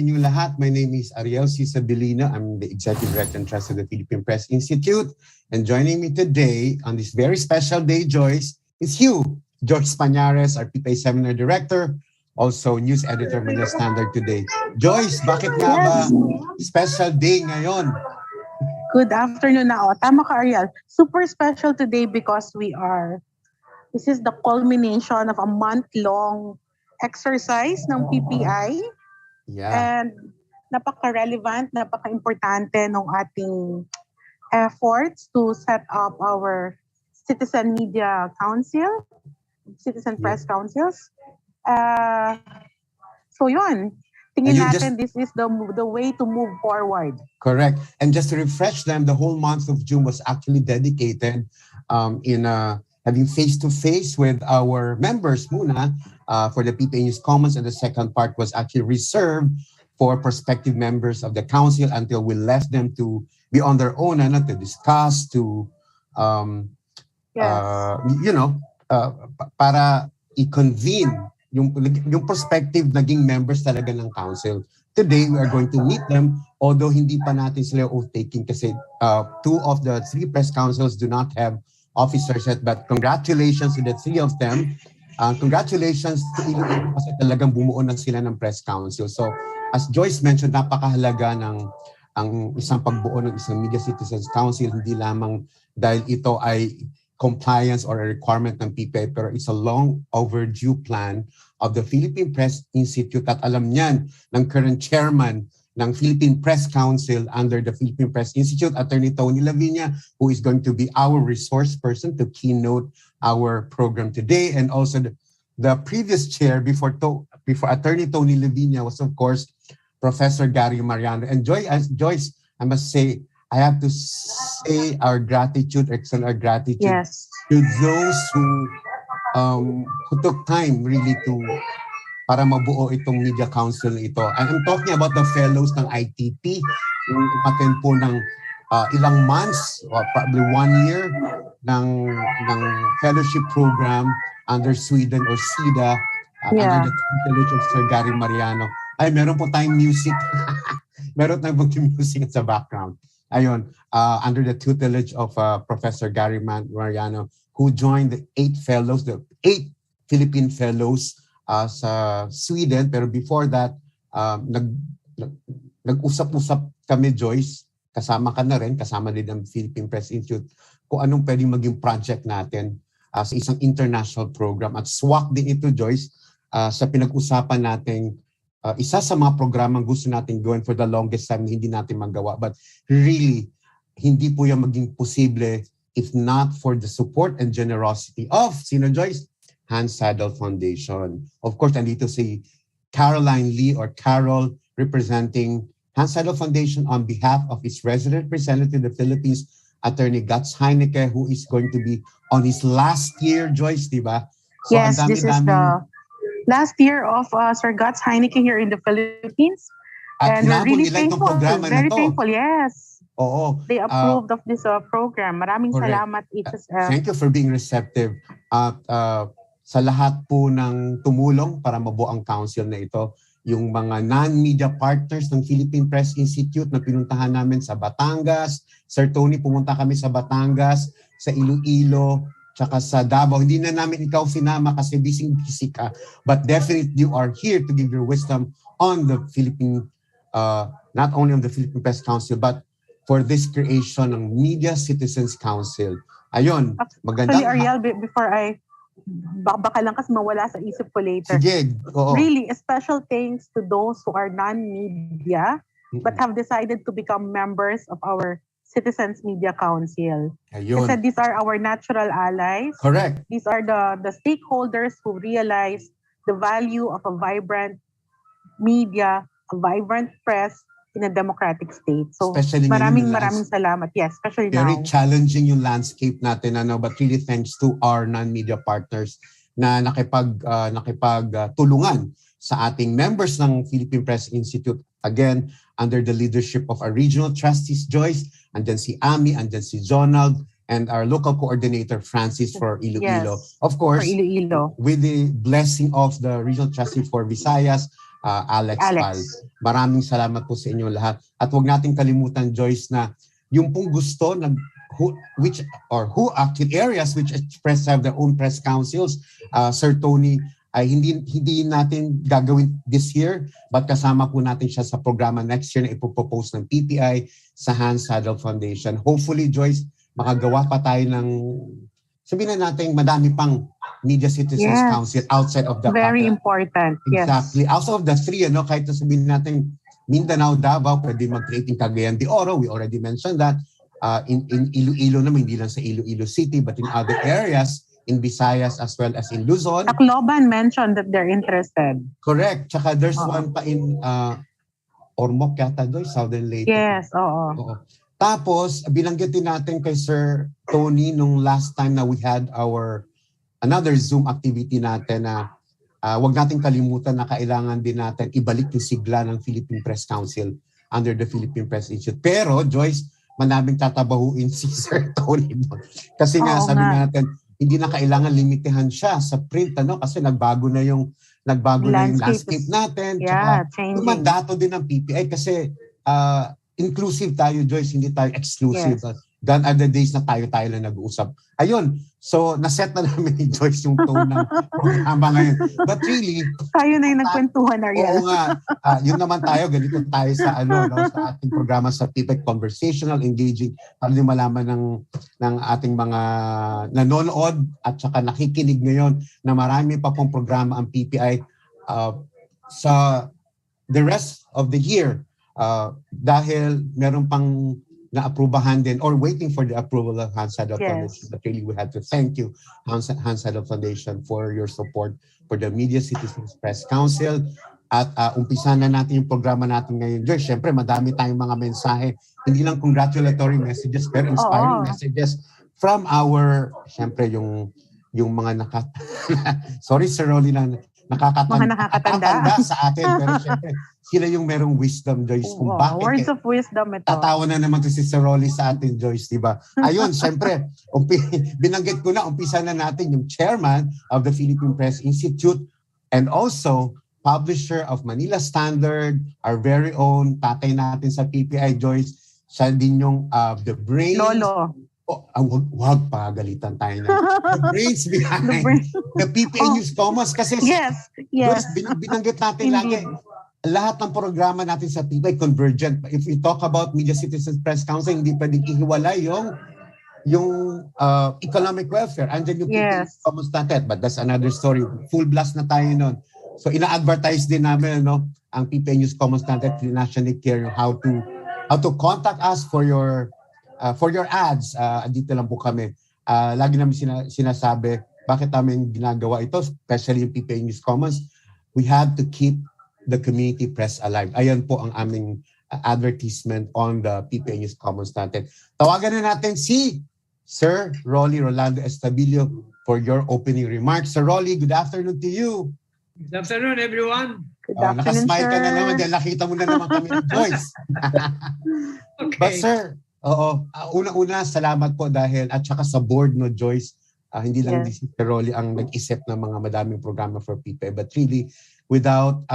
inyong lahat. My name is Ariel C. Sabilino. I'm the Executive Director and Trustee of the Philippine Press Institute. And joining me today on this very special day, Joyce, is you, Joyce Pañares, our PPA Seminar Director, also News Editor of Manila Standard today. Joyce, bakit nga ba special day ngayon? Good afternoon na. Tama ka, Ariel. Super special today because this is the culmination of a month-long exercise ng PPI. Yeah. And napaka-relevant, napaka-importante ng ating efforts to set up our Citizen Media Council, Citizen Press Councils. So yun, tingin natin this is the way to move forward. Correct. And just to refresh them, the whole month of June was actually dedicated in having face-to-face with our members muna for the PPA News Commons, and the second part was actually reserved for prospective members of the council until we left them to be on their own and to discuss, to para i-convene yung prospective naging members talaga ng council. Today, we are going to meet them, although hindi pa natin sila oath-taking kasi 2 of the 3 press councils do not have officers yet, but congratulations to the 3 of them. Congratulations to Iloilo kasi talagang bumuo na sila ng press council. So as Joyce mentioned, napakahalaga ng isang pagbuo ng isang Media Citizens Council, hindi lamang dahil ito ay compliance or a requirement ng PPA, pero it's a long overdue plan of the Philippine Press Institute at alam niyan ng current chairman ng Philippine Press Council under the Philippine Press Institute, Attorney Tony Lavinia, who is going to be our resource person to keynote our program today. And also the previous chair before Attorney Tony Lavinia was, of course, Professor Gary Mariano. And Joyce, I must say, I have to say our gratitude, extend our gratitude to those who took time really para mabuo itong media council na ito. And I'm talking about the fellows ng ITP, yung umattend po ng ilang months or probably 1 year ng fellowship program under Sweden or SIDA, under the tutelage of Sir Gary Mariano. Ay, meron po tayong music. Meron tayong music sa background. Ayun, under the tutelage of Professor Gary Mariano, who joined the 8 fellows, the 8 Philippine fellows sa Sweden. Pero before that, nag-usap-usap kami, Joyce, kasama ka na rin, kasama din ang Philippine Press Institute, kung anong pwedeng maging project natin sa isang international program. At swak din ito, Joyce, sa pinag-usapan nating isa sa mga programang gusto natin gawin for the longest time, hindi natin magawa. But really, hindi po yung maging posible if not for the support and generosity of, sino Joyce? Seidel Foundation. Of course, nandito si Caroline Lee or Carol representing Seidel Foundation on behalf of its resident representative in the Philippines, Attorney Guts Heineke, who is going to be on his last year, Joyce, di ba? So, yes, this is the last year of Sir Guts Heineke here in the Philippines. At and we're really thankful, very to. thankful, yes. Oo. They approved of this program. Maraming salamat. Thank you for being receptive. At sa lahat po ng tumulong para mabuo ang council na ito, yung mga non-media partners ng Philippine Press Institute na pinuntahan namin sa Batangas. Sir Tony, pumunta kami sa Batangas, sa Iloilo, tsaka sa Davao. Hindi na namin ikaw sinama kasi busy ka. But definitely you are here to give your wisdom on the Philippine, not only on the Philippine Press Council, but for this creation ng Media Citizens Council. Ayun, magandang... Actually, Ariel, before baka lang kasi mawala sa isip ko later. Sige, oo. Really, a special thanks to those who are non-media but have decided to become members of our Citizens Media Council. Ayun. Kasi these are our natural allies. Correct. These are the stakeholders who realize the value of a vibrant media, a vibrant press in a democratic state. So maraming salamat. Yes, especially very now. Very challenging yung landscape natin, but really thanks to our non-media partners na nakipagtulungan sa ating members ng Philippine Press Institute. Again, under the leadership of our regional trustees, Joyce, and then si Ami, and then si Jonald, and our local coordinator, Francis, for Iloilo. Yes, of course, for Iloilo. With the blessing of the regional trustee for Visayas, Alex Pal. Maraming salamat po sa inyo lahat. At huwag nating kalimutan, Joyce, na yung pong gusto who actually areas which express have their own press councils, Sir Tony, ay hindi natin gagawin this year, but kasama po natin siya sa programa next year na ipopropose ng PTI sa Seidel Foundation. Hopefully, Joyce, makagawa pa tayo ng, sabihin na natin, madami pang Media Citizens Council outside of the very important. Exactly. Outside of the three, kahit na sabihin natin Mindanao, Davao, pwede mag-create in Cagayan de Oro. We already mentioned that. In Iloilo naman, hindi lang sa Iloilo City, but in other areas, in Visayas as well as in Luzon. Tacloban mentioned that they're interested. Correct. Tsaka there's one pa in Ormoc yata doon, Southern Leyte. Yes, oo. Tapos, binanggitin natin kay Sir Tony nung last time na we had another Zoom activity natin na wag nating kalimutan na kailangan din natin ibalik yung sigla ng Philippine Press Council under the Philippine Press Institute. Pero, Joyce, manaming tatabahuin si Sir Tony. Kasi nga, sabi natin, hindi na kailangan limitahan siya sa print, kasi nagbago na yung landscape natin. Yeah, mandato din ng PPI kasi inclusive tayo, Joyce, hindi tayo exclusive. Yes. Gone are the days na tayo lang nag-uusap. Ayun, so naset na namin ni Joyce yung tone ng programa ngayon. But really, tayo na yung nagkwentuhan, Ariel. Oo nga, yun naman tayo, ganito tayo sa sa ating programa sa PPI, conversational, engaging, para din malaman ng ating mga nanonood at saka nakikinig ngayon na marami pa pong programa ang PPI sa the rest of the year dahil meron pang na-aprubahan din or waiting for the approval of Seidel Foundation. But really, we have to thank you, Seidel Foundation, for your support for the Media Citizens Press Council. At umpisa na natin yung programa natin ngayon. Joyce, syempre, madami tayong mga mensahe. Hindi lang congratulatory messages, pero inspiring messages from our, syempre, yung mga sorry, Sir Rolly, na nakakatanda sa atin. Pero syempre, sila yung merong wisdom, Joyce. Kung bakit, words of wisdom ito. Tatawa na naman to si Sir Rolly sa atin, Joyce, di ba? Ayun, syempre, binanggit ko na, umpisa na natin yung chairman of the Philippine Press Institute and also publisher of Manila Standard, our very own tatay natin sa PPI, Joyce. Siya din yung the brains. Lolo. Wag pagalitan tayo na. The brains behind the PPI News Commons. Kasi yes. Joyce, binanggit natin lagi. Lahat ng programa natin sa PPI convergent. If we talk about Media Citizens Press Council, hindi pwedeng ihiwalay yung economic welfare. Andyan yung PPI Commons natin. But that's another story. Full blast na tayo nun. So ina-advertise din namin ang PPI News Commons natin, financially care how to contact us for your ads. Dito lang po kami. Lagi namin sinasabi bakit namin ginagawa ito, especially yung PPI News Commons. We have to keep the community press alive. Ayan po ang aming advertisement on the PPI News Commons natin. Tawagan na natin si Sir Rolly Rolando Estabilio for your opening remarks. Sir Rolly, good afternoon to you. Good afternoon, everyone. Good afternoon, nakasmile ka sir. na naman. Dahil nakita mo na naman kami ng Joyce. Okay. But sir, una-una, salamat po dahil at saka sa board, Joyce, hindi lang si Sir Rolly ang nag-isip ng mga madaming programa for PPI, but really, without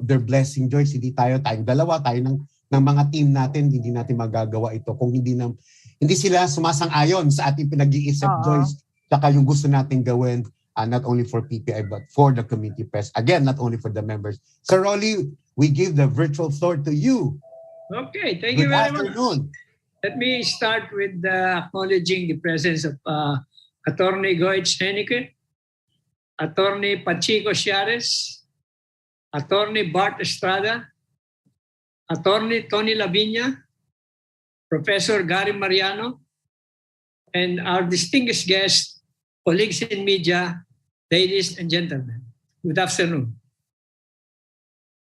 their blessing, Joyce, tayong dalawa, tayo ng mga team natin, hindi natin magagawa ito kung hindi sila sumasang-ayon sa ating pinag-iisip, Joyce, saka yung gusto natin gawin, not only for PPI, but for the community press. Again, not only for the members. Sir Rolly, we give the virtual floor to you. Okay, thank you very much. Good afternoon. Let me start with acknowledging the presence of Attorney Goetz Henike, Attorney Pachico Chiares, Attorney Bart Estrada, Attorney Tony Lavinia, Professor Gary Mariano, and our distinguished guests, colleagues in media, ladies and gentlemen. Good afternoon.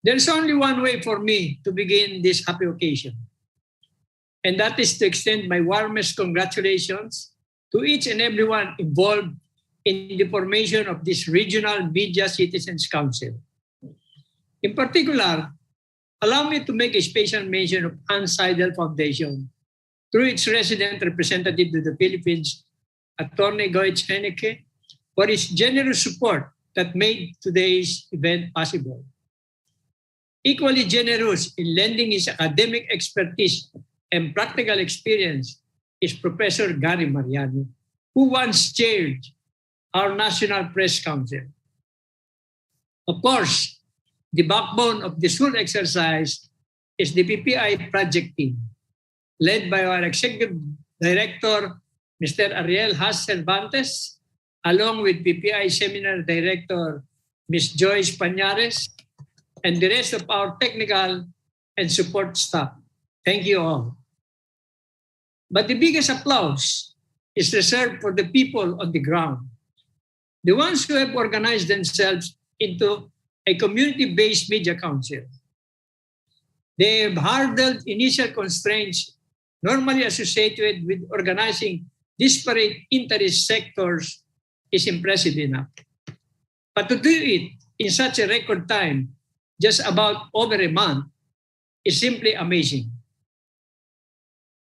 There's only one way for me to begin this happy occasion, and that is to extend my warmest congratulations to each and everyone involved in the formation of this Regional Media Citizens Council. In particular, allow me to make a special mention of Seidel Foundation through its resident representative to the Philippines, Attorney Goetz Henike, for his generous support that made today's event possible. Equally generous in lending his academic expertise and practical experience is Professor Gary Mariano, who once chaired our National Press Council. Of course, the backbone of this whole exercise is the PPI project team, led by our Executive Director, Mr. Ariel Has Cervantes, along with PPI Seminar Director, Ms. Joyce Pañares, and the rest of our technical and support staff. Thank you all. But the biggest applause is reserved for the people on the ground, the ones who have organized themselves into a community-based media council. They have hurdled initial constraints normally associated with organizing disparate interest sectors is impressive enough. But to do it in such a record time, just about over a month, is simply amazing.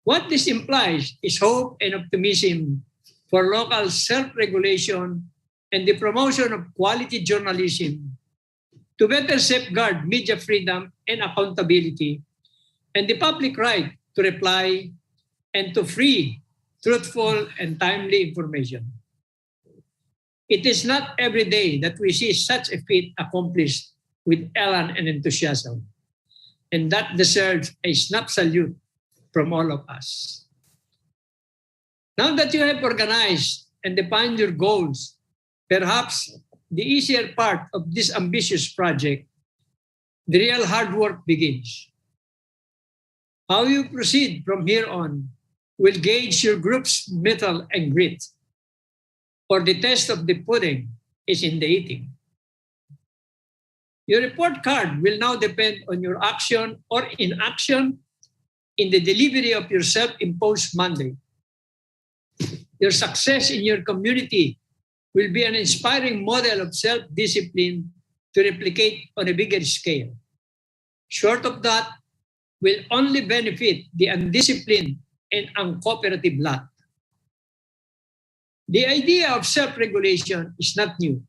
What this implies is hope and optimism for local self-regulation and the promotion of quality journalism to better safeguard media freedom and accountability and the public right to reply and to free, truthful, and timely information. It is not every day that we see such a feat accomplished with elan and enthusiasm, and that deserves a snap salute from all of us. Now that you have organized and defined your goals, perhaps the easier part of this ambitious project, the real hard work begins. How you proceed from here on will gauge your group's mettle and grit, for the test of the pudding is in the eating. Your report card will now depend on your action or inaction in the delivery of your self-imposed mandate. Your success in your community will be an inspiring model of self-discipline to replicate on a bigger scale. Short of that, will only benefit the undisciplined and uncooperative lot. The idea of self-regulation is not new.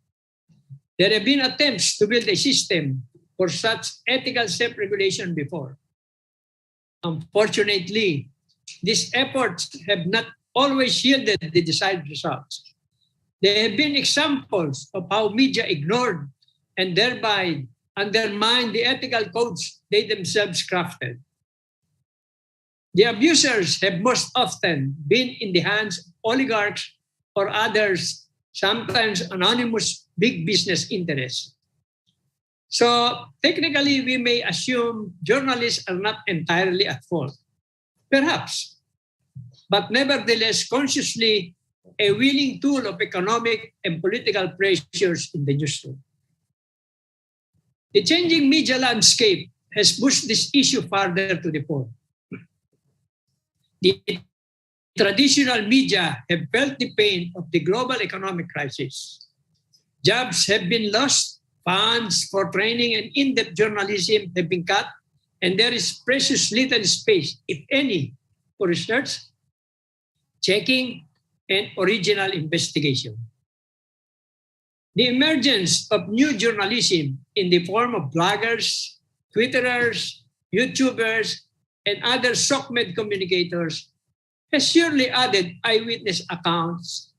There have been attempts to build a system for such ethical self-regulation before. Unfortunately, these efforts have not always yielded the desired results. There have been examples of how media ignored and thereby undermined the ethical codes they themselves crafted. The abusers have most often been in the hands of oligarchs or others, sometimes anonymous big business interests. So technically, we may assume journalists are not entirely at fault. Perhaps, but nevertheless consciously a willing tool of economic and political pressures in the newsroom. The changing media landscape has pushed this issue farther to the fore. The traditional media have felt the pain of the global economic crisis. Jobs have been lost, funds for training and in-depth journalism have been cut, and there is precious little space, if any, for research, checking, and original investigation. The emergence of new journalism in the form of bloggers, Twitterers, YouTubers, and other SOCMED communicators has surely added eyewitness accounts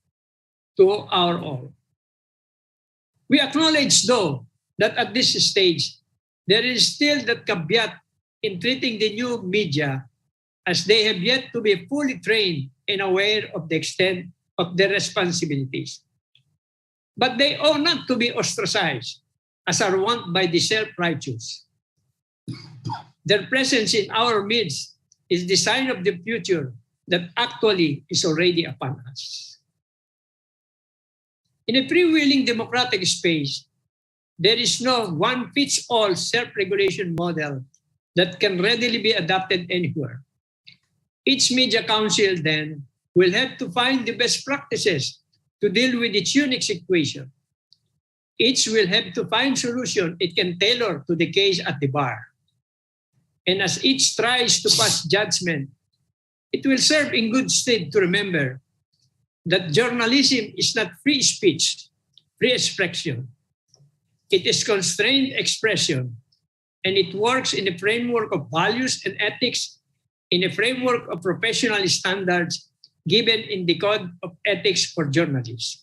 to our all. We acknowledge, though, that at this stage, there is still that caveat in treating the new media as they have yet to be fully trained and aware of the extent of their responsibilities. But they ought not to be ostracized, as are wont by the self-righteous. Their presence in our midst is the sign of the future that actually is already upon us. In a freewheeling democratic space, there is no one-fits-all self-regulation model that can readily be adopted anywhere. Each media council then will have to find the best practices to deal with its unique situation. Each will have to find solution it can tailor to the case at the bar. And as each tries to pass judgment, it will serve in good stead to remember that journalism is not free speech, free expression. It is constrained expression, and it works in a framework of values and ethics, in a framework of professional standards given in the Code of Ethics for Journalists.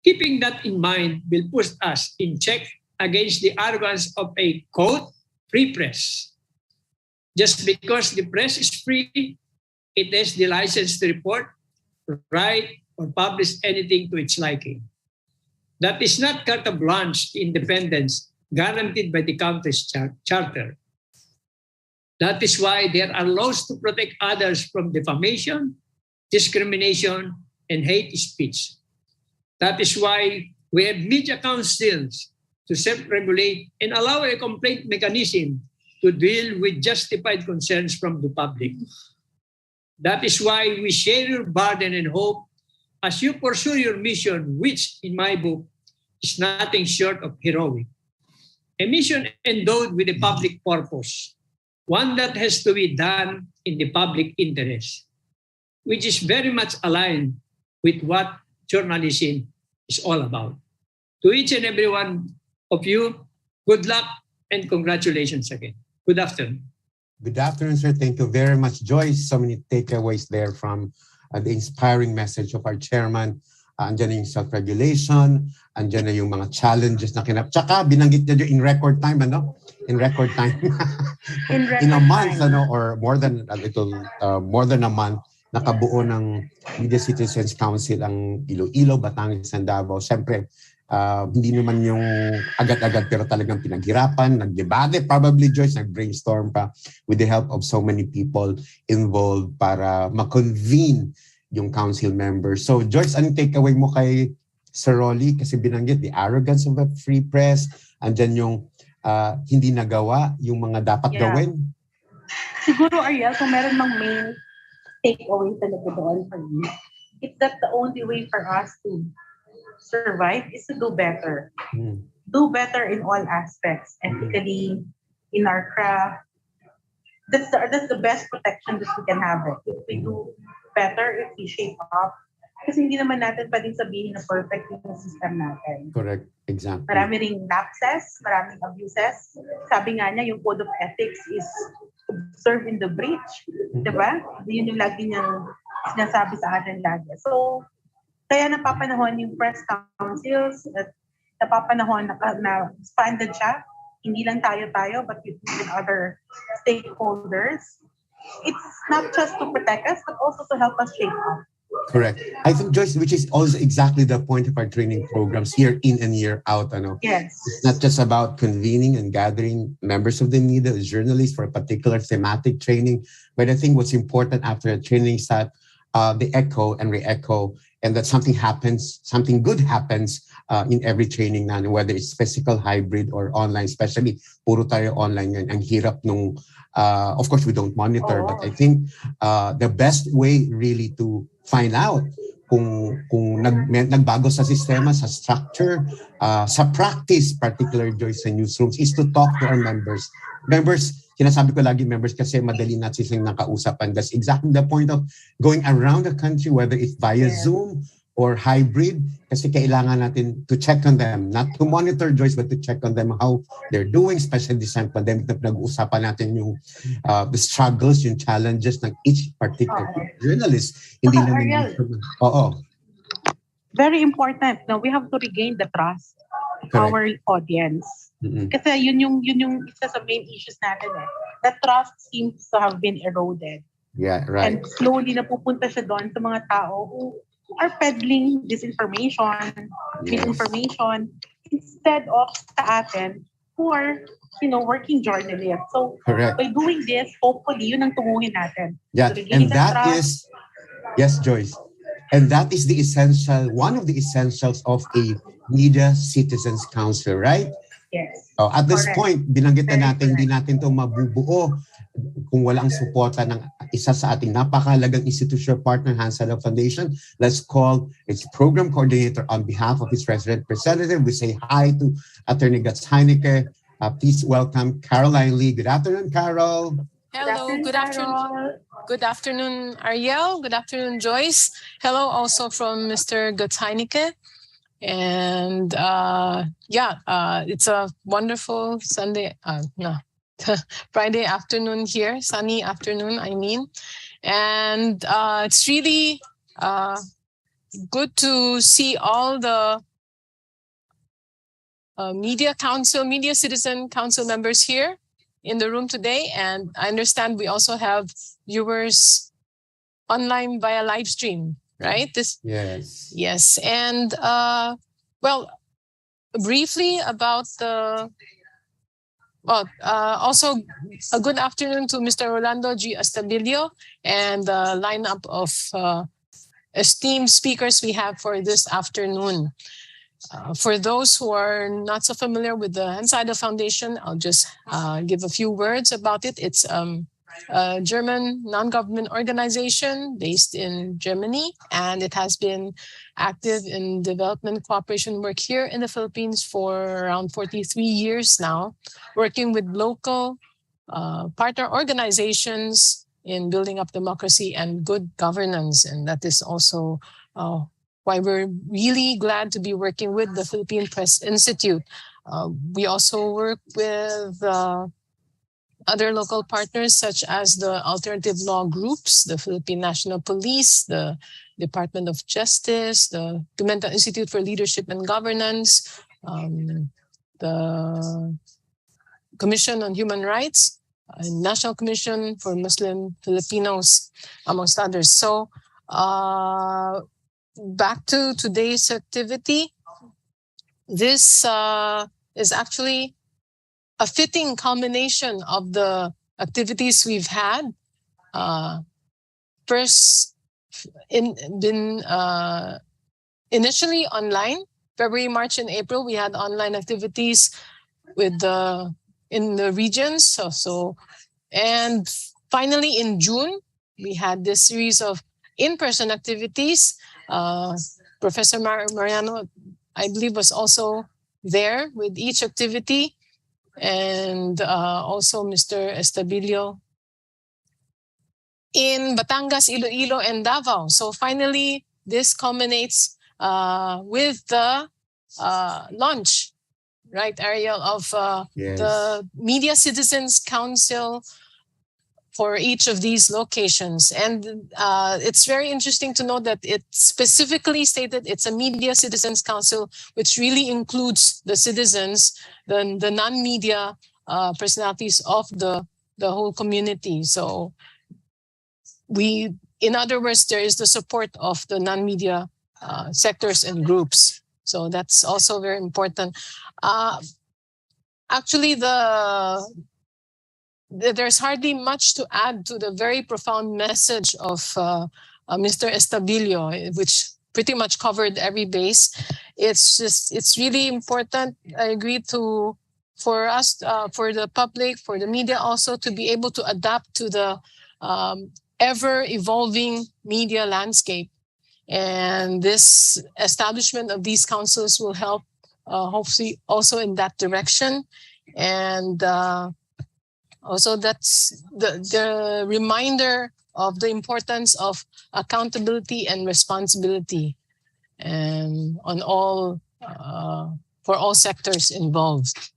Keeping that in mind will put us in check against the arrogance of a, quote, free press. Just because the press is free, it has the license to report, write, or publish anything to its liking. That is not carte blanche to independence guaranteed by the country's charter. That is why there are laws to protect others from defamation, discrimination, and hate speech. That is why we have media councils to self-regulate and allow a complaint mechanism to deal with justified concerns from the public. That is why we share your burden and hope as you pursue your mission, which, in my book, is nothing short of heroic. A mission endowed with a public purpose, one that has to be done in the public interest, which is very much aligned with what journalism is all about. To each and every one of you, good luck and congratulations again. Good afternoon. Good afternoon, sir. Thank you very much, Joyce. So many takeaways there from the inspiring message of our chairman. Andyan na yung self-regulation, andyan na yung mga challenges na Tsaka binanggit niya in record time, ano? In record time. In a month, or more than a month, nakabuo ng Media Citizens Council ang Iloilo, Batangas, and Davao. Siyempre, hindi naman yung agad-agad pero talagang pinaghirapan, nag-debate, probably Joyce, nag-brainstorm pa with the help of so many people involved para ma-convene yung council members. So Joyce, anong takeaway mo kay Sir Rolly? Kasi binanggit, the arrogance of a free press, andyan yung hindi nagawa yung mga dapat gawin. Siguro, Ariel, kung meron mang main takeaway talaga doon for me, it's that the only way for us to survive is to do better. Do better in all aspects, ethically, in our craft. That's the best protection that we can have. If we do better, if we shape up. Kasi hindi naman natin pwedeng sabihin na perfect yung system natin. Correct. Exactly. Marami ring lapses, maraming abuses. Sabi nga niya, yung code of ethics is observed in the breach. Diba? Yun yung lagi niyang sinasabi sa atin lagi. So, kaya napapanahon yung press councils at napapanahon na expanded siya. Hindi lang tayo, but with other stakeholders. It's not just to protect us, but also to help us shape up. Correct. I think, Joyce, which is also exactly the point of our training programs, year in and year out. Yes. It's not just about convening and gathering members of the media, journalists for a particular thematic training, but I think what's important after a training is that they echo and re-echo, and that something good happens in every training na, whether it's physical, hybrid, or online, especially puro tayo online yan. Ang hirap nung, of course, we don't monitor, but I think the best way really to find out kung nagbago sa sistema, sa structure, sa practice, particular Joyce sa newsrooms, is to talk to our members. Sinasabi ko lagi members kasi madali natin silang nakausapan. That's exactly the point of going around the country, whether it's via Zoom or hybrid, kasi kailangan natin to check on them, not to monitor Joyce, but to check on them how they're doing, especially this time pandemic na pinag-uusapan natin yung the struggles, yung challenges ng each particular journalist. Hindi naman very important. No, we have to regain the trust of our audience. Kasi yun yung isa sa main issues natin The trust seems to have been eroded. Yeah, right. And slowly napupunta siya doon sa mga tao who are peddling disinformation, misinformation, instead of sa atin who are, working journalists. So by doing this, hopefully, yun ang tunguhin natin. Yeah, and that is, yes, Joyce, and that is one of the essentials of a Media Citizens Council, right? Yes. At this point, binanggit na natin, hindi natin ito mabubuo kung walang suporta ng isa sa ating napakahalagang institutional partner, Hans Seidel Foundation. Let's call its program coordinator on behalf of its representative. We say hi to Attorney Guts Heineke. Please welcome Caroline Lee. Good afternoon, Carol. Hello, good afternoon. Good afternoon, Ariel. Good afternoon, Joyce. Hello also from Mr. Guts Heineke. And it's a wonderful Friday afternoon here, sunny afternoon, I mean. And it's really good to see all the Media Citizen Council members here in the room today. And I understand we also have viewers online via live stream, right? Yes. Yes. And briefly about also a good afternoon to Mr. Rolando G. Astabilio and the lineup of esteemed speakers we have for this afternoon. For those who are not so familiar with the Seidel Foundation, I'll just give a few words about it. It's a German non-government organization based in Germany, and it has been active in development cooperation work here in the Philippines for around 43 years now, working with local partner organizations in building up democracy and good governance. And that is also why we're really glad to be working with the Philippine Press Institute. We also work with other local partners such as the alternative law groups, the Philippine National Police, the Department of Justice, the Pimenta Institute for Leadership and Governance, the Commission on Human Rights, National Commission for Muslim Filipinos, amongst others. So back to today's activity. This is actually a fitting culmination of the activities we've had. First, been initially online. February, March, and April, we had online activities with in the regions. And finally in June, we had this series of in-person activities. Professor Mariano, I believe, was also there with each activity. And also Mr. Estabilio in Batangas, Iloilo, and Davao. So finally, this culminates with the launch, right, Ariel, of the Media Citizens Council for each of these locations. And it's very interesting to know that it specifically stated it's a Media Citizens Council, which really includes the citizens, the non-media personalities of the whole community. So in other words, there is the support of the non-media sectors and groups. So that's also very important. Actually, there's hardly much to add to the very profound message of Mr. Estabilio, which pretty much covered every base. It's really important, I agree, for us, for the public, for the media also, to be able to adapt to the ever-evolving media landscape. And this establishment of these councils will help hopefully also in that direction. And also, that's the reminder of the importance of accountability and responsibility, and on all for all sectors involved.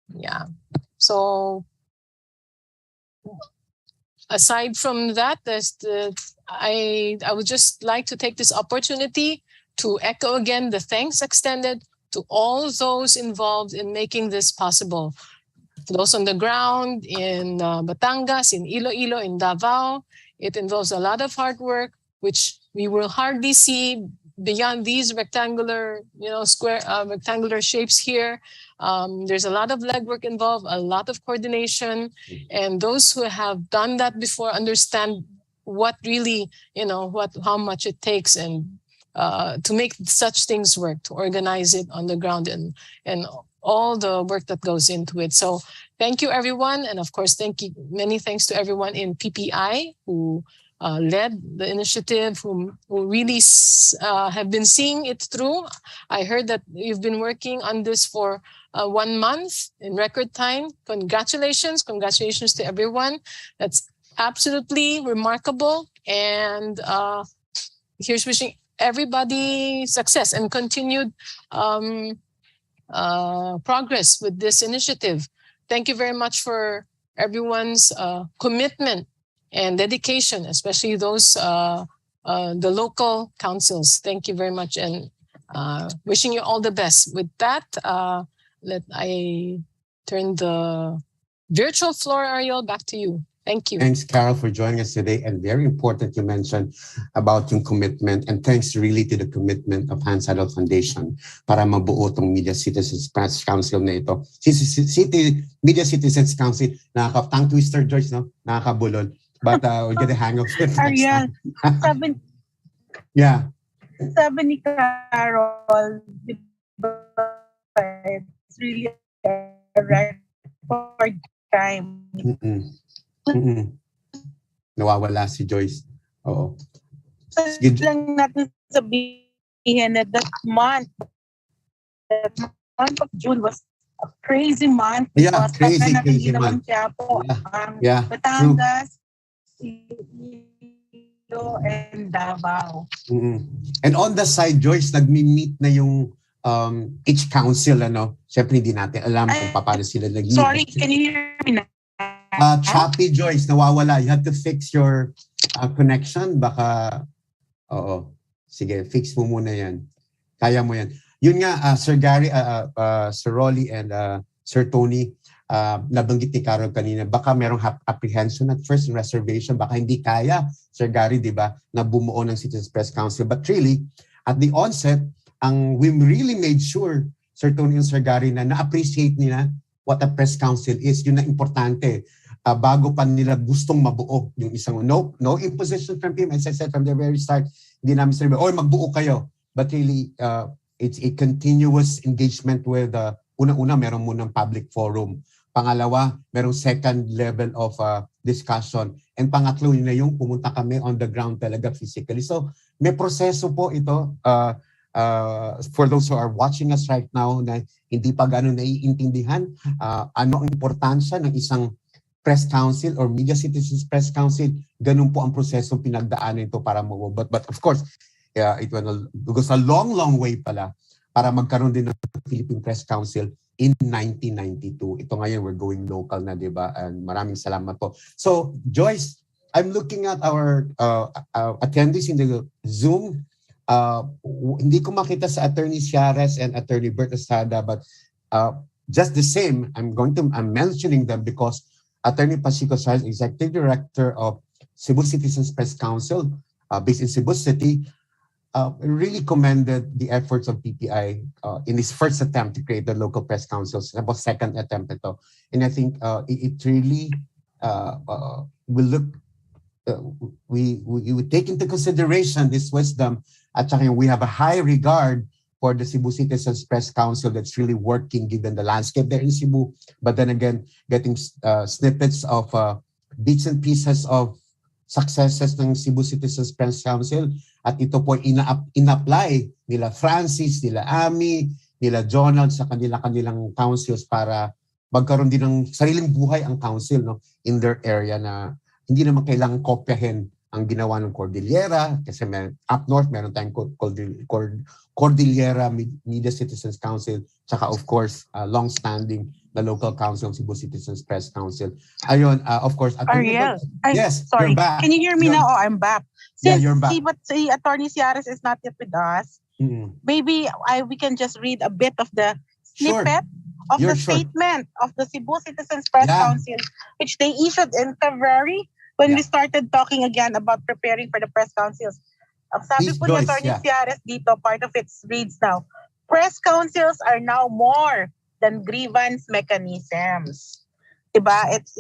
Yeah. So aside from that, I would just like to take this opportunity to echo again the thanks extended to all those involved in making this possible. Those on the ground in Batangas, in Iloilo, in Davao. It involves a lot of hard work, which we will hardly see beyond these rectangular, rectangular shapes here. There's a lot of legwork involved, a lot of coordination, and those who have done that before understand what really, how much it takes and to make such things work, to organize it on the ground and all the work that goes into it. So thank you, everyone. And of course, many thanks to everyone in PPI who led the initiative, who really have been seeing it through. I heard that you've been working on this for 1 month in record time. Congratulations to everyone. That's absolutely remarkable. And here's wishing everybody success and continued progress with this initiative. Thank you very much for everyone's commitment and dedication, especially those the local councils. Thank you very much, and wishing you all the best. With that, let I turn the virtual floor, Ariel, back to you. Thank you. Thanks, Carol, for joining us today. And very important you mentioned about yung commitment. And thanks really to the commitment of Seidel Foundation para mabuo tong Media Citizens Press Council na ito. Media Citizens Council, tongue twister, George, no? Nakakabulol. But we'll get the hang of it. Ariel, yeah. Sabi ni Carol, it's really a record time. Nawawala si Joyce. Oo. Lang natin sabihin na that month of June was a crazy month. Yeah, crazy month. Yeah, Batangas, and Davao. And on the side, Joyce, nagmi-meet na yung each council, ano? Siyempre hindi natin alam kung paano sila nag-meet. Sorry, can you hear me now? Choppy, Joyce, nawawala. You have to fix your connection. Baka, oo. Sige, fix mo muna yan. Kaya mo yan. Yun nga, Sir Gary, Sir Rolly, and Sir Tony, nabanggit ni Carol kanina, baka merong apprehension at first, reservation, baka hindi kaya, Sir Gary, di ba, na bumuo ng Citizens Press Council. But really, at the onset, we really made sure, Sir Tony and Sir Gary, na na-appreciate nila what a press council is. Yun na importante. Bago pa nila gustong mabuo yung isang no imposition from him. As I said from the very start, hindi namin sabi, magbuo kayo. But really, it's a continuous engagement with, una-una, meron munang public forum. Pangalawa, merong second level of discussion. And pangatlo, yun na yung pumunta kami on the ground talaga physically. So, may proseso po ito. For those who are watching us right now na hindi pa gano'n naiintindihan, ano ang importansya ng isang press council or Media Citizens Press Council, ganun po ang prosesong pinagdaanan ito para mag-move. But of course, it goes a long way pala para magkaroon din ng Philippine Press Council in 1992. Ito ngayon, we're going local na, di ba? And maraming salamat po. So, Joyce, I'm looking at our attendees in the Zoom. Hindi ko makita sa Attorney Ciares and Attorney Bert Estrada, but just the same, I'm mentioning them because Attorney Pachico Ciares, Executive Director of Cebu Citizens Press Council, based in Cebu City, really commended the efforts of PPI in his first attempt to create the local press councils. About second attempt ito. And I think it really will look, we would take into consideration this wisdom. At saka we have a high regard for the Cebu Citizens Press Council that's really working given the landscape there in Cebu. But then again, getting snippets of bits and pieces of successes ng Cebu Citizens Press Council. At ito po in-apply nila Francis, nila Ami, nila Jonald sa kanilang councils para magkaroon din ng sariling buhay ang council, no, in their area na hindi naman kailangang kopyahin ang ginawa ng Cordillera kasi up north meron tayong Cordillera Media Citizens Council, tsaka of course long-standing the local council of Cebu Citizens Press Council. Ayun, of course. Ariel, yes, sorry. You're back. Can you hear me now? Oh, I'm back. Since you're back. Si Attorney Ciares is not yet with us, maybe we can just read a bit of the snippet of the statement of the Cebu Citizens Press Council, which they issued in February when we started talking again about preparing for the press councils. Sabi po ni Attorney Ciares dito, part of it reads now, press councils are now more than grievance mechanisms. Diba? It's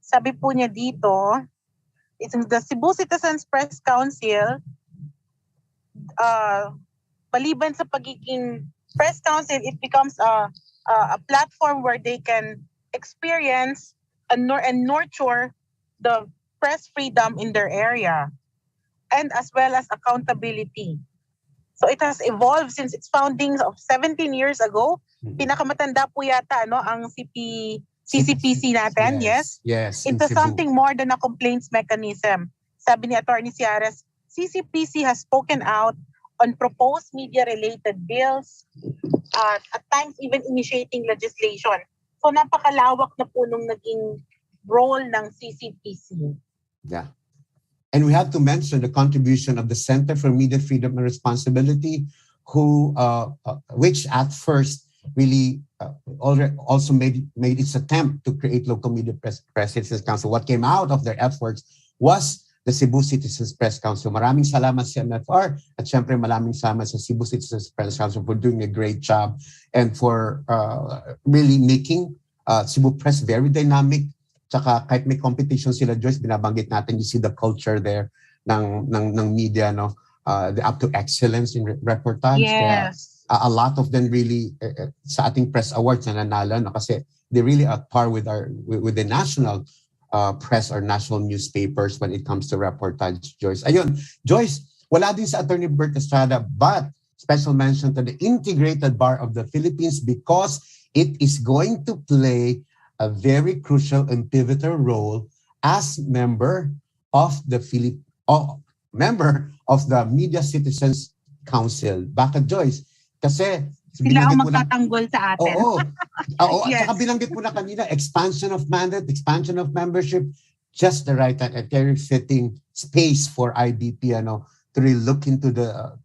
sabi po niya dito, it's the Cebu Citizens Press Council, maliban sa pagiging press council, it becomes a platform where they can experience and nurture the press freedom in their area, and as well as accountability. So it has evolved since its founding of 17 years ago. Pinakamatanda po yata ang CCPC natin, yes? Yes. Into something more than a complaints mechanism. Sabi ni Attorney Ciares, CCPC has spoken out on proposed media-related bills, at times even initiating legislation. So napakalawak na po nung naging role ng CCPC. Yeah. And we have to mention the contribution of the Center for Media Freedom and Responsibility, which at first really also made its attempt to create local media press citizens council. What came out of their efforts was the Cebu Citizens Press Council. Maraming salamat sa MFR at syempre maraming salamat sa Cebu Citizens Press Council for doing a great job and for really making Cebu Press very dynamic. Tsaka kahit may competition sila, Joyce, binabanggit natin, you see the culture there ng media, no? The up to excellence in reportage. Yes. Kaya, a lot of them really sa ating press awards na nanalo, no? Kasi they really are par with the national press or national newspapers when it comes to reportage, Joyce. Ayun, Joyce, wala din sa Attorney Bert Estrada, but special mention to the Integrated Bar of the Philippines because it is going to play a very crucial and pivotal role as member of the Media Citizens Council. Bakit, Joyce? Kasi sila ang magtatanggol sa atin. Oo. Yes. At saka binanggit mo na kanina, expansion of mandate, expansion of membership, just the right and very fitting space for IBP to really look into the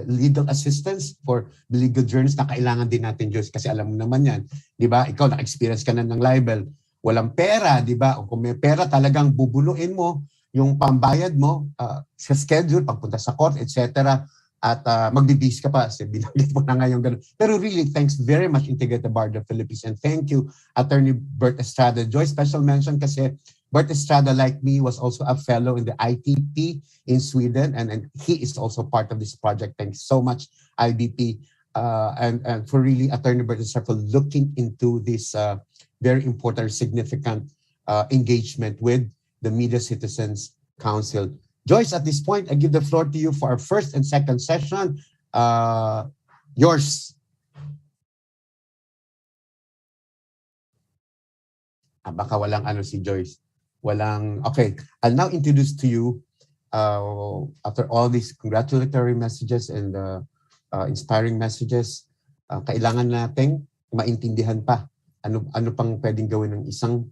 legal assistance for the legal journals na kailangan din natin, Joyce, kasi alam mo naman yan. Di ba? Ikaw, na-experience ka na ng libel. Walang pera, di ba? O kung may pera, talagang bubuluin mo yung pambayad mo sa schedule, pagpunta sa court, etc. At magbibis ka pa. Binanggit mo na ngayon ganun. Pero really, thanks very much, Integrated Bar of the Philippines. And thank you, Attorney Bert Estrada. Joyce, special mention kasi Bert Estrada, like me, was also a fellow in the ITP in Sweden. And he is also part of this project. Thanks so much, IBP. And for really Attorney Bert Estrada for looking into this very important, significant engagement with the Media Citizens Council. Joyce, at this point, I give the floor to you for our first and second session. Yours. Baka walang si Joyce. Okay, I'll now introduce to you, after all these congratulatory messages and inspiring messages, kailangan nating maintindihan pa ano pang pwedeng gawin ng isang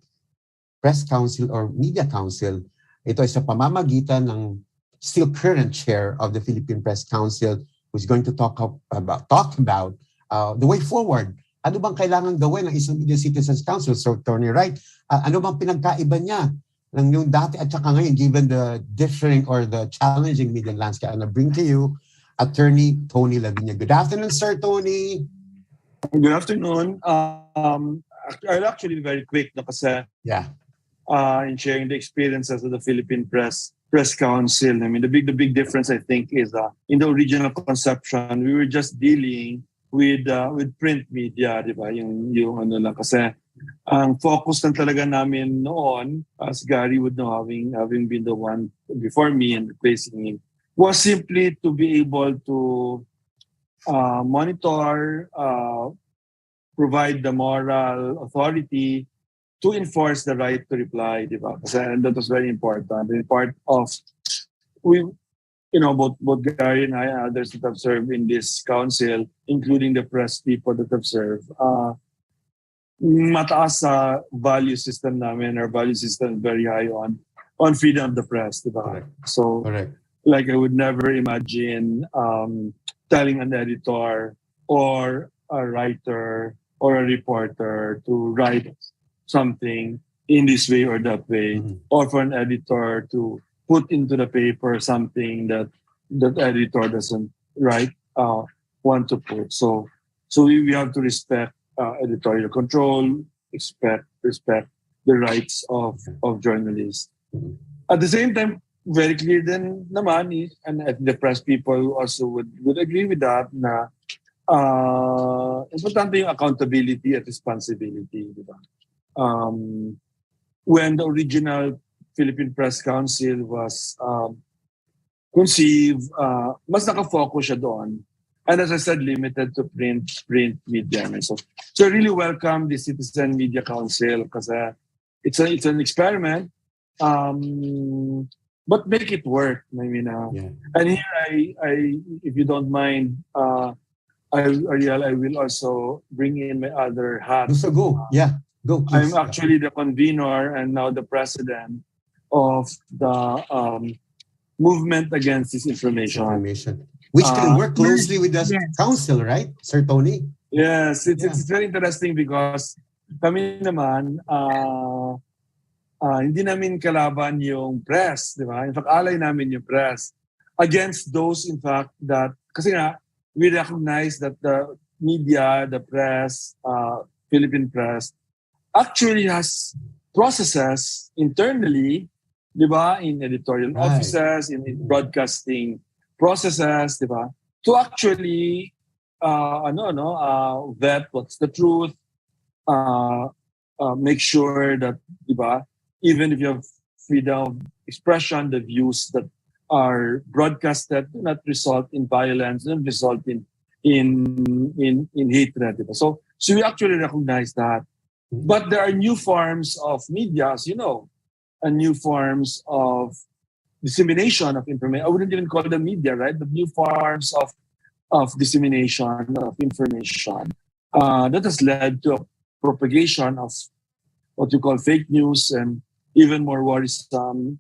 press council or media council. Ito ay sa pamamagitan ng still current chair of the Philippine Press Council who's going to talk about the way forward. Ano bang kailangan gawin ng isang Media Citizens Council? So, Tony Wright, ano bang pinagkaiba niya ng yung dati at saka ngayon given the differing or the challenging media landscape? And I bring to you Attorney Tony Lavinia. Good afternoon, Sir Tony. Good afternoon. I'll actually be very quick kasi in sharing the experiences of the Philippine Press Council. I mean, the big difference I think is in the original conception, we were just dealing with print media, di ba? Yung ano lang kasi ang focus lang talaga namin noon, as Gary would know, having been the one before me and replacing him, was simply to be able to monitor, provide the moral authority to enforce the right to reply, di ba? Kasi that was very important. And part of both Gary and I and others that have served in this council, including the press people that have served, mataas sa value system namin. Our value system is very high on freedom of the press, di ba? Correct. So, like I would never imagine telling an editor or a writer or a reporter to write something in this way or that way, or for an editor to put into the paper something that editor doesn't want to put. So we have to respect editorial control, respect the rights of journalists. At the same time, very clear din naman, and the press people also would agree with that, na importante yung accountability at responsibility, di ba? When the original Philippine Press Council was conceived, mas nakafocus siya doon. And as I said, limited to print media. So I really welcome the Citizen Media Council kasi it's an experiment. but make it work. I mean, and here I, if you don't mind, Ariel, I will also bring in my other hat. So go, go. Please. I'm actually the convener and now the president of the movement against disinformation. Which can work closely with the council, right, Sir Tony? Yes, it's very interesting because kami naman, hindi namin kalaban yung press, di ba? In fact, alay namin yung press against those, in fact, that, kasi nga, we recognize that the media, the press, Philippine press, actually has processes internally, di ba, in editorial offices, in broadcasting processes, di ba, to actually vet what's the truth, make sure that, di ba, even if you have freedom of expression, the views that are broadcasted do not result in violence, do not result in hatred. Di ba? So we actually recognize that. But there are new forms of media, as you know, and new forms of dissemination of information. I wouldn't even call them media, right? But new forms of dissemination of information that has led to a propagation of what you call fake news and even more worrisome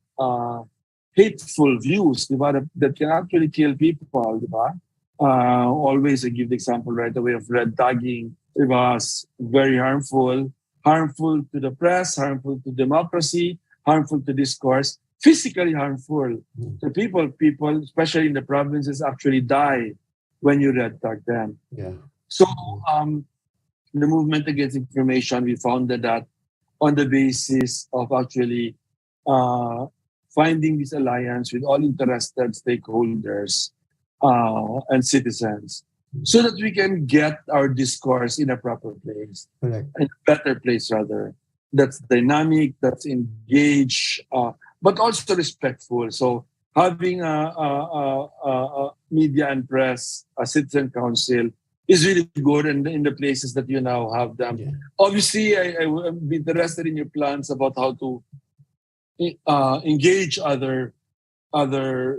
hateful views, diba, that can actually kill people. Diba? Always I give the example right away of red tagging. It was very harmful to the press, harmful to democracy, harmful to discourse, physically harmful to people. People, especially in the provinces, actually die when you red tag them. Yeah. So the movement against information, we founded that on the basis of actually finding this alliance with all interested stakeholders and citizens, so that we can get our discourse in a proper place, correct, in a better place rather, that's dynamic, that's engaged, but also respectful. So having a media and press, a citizen council is really good in the places that you now have them. Yeah. Obviously, I would be interested in your plans about how to engage other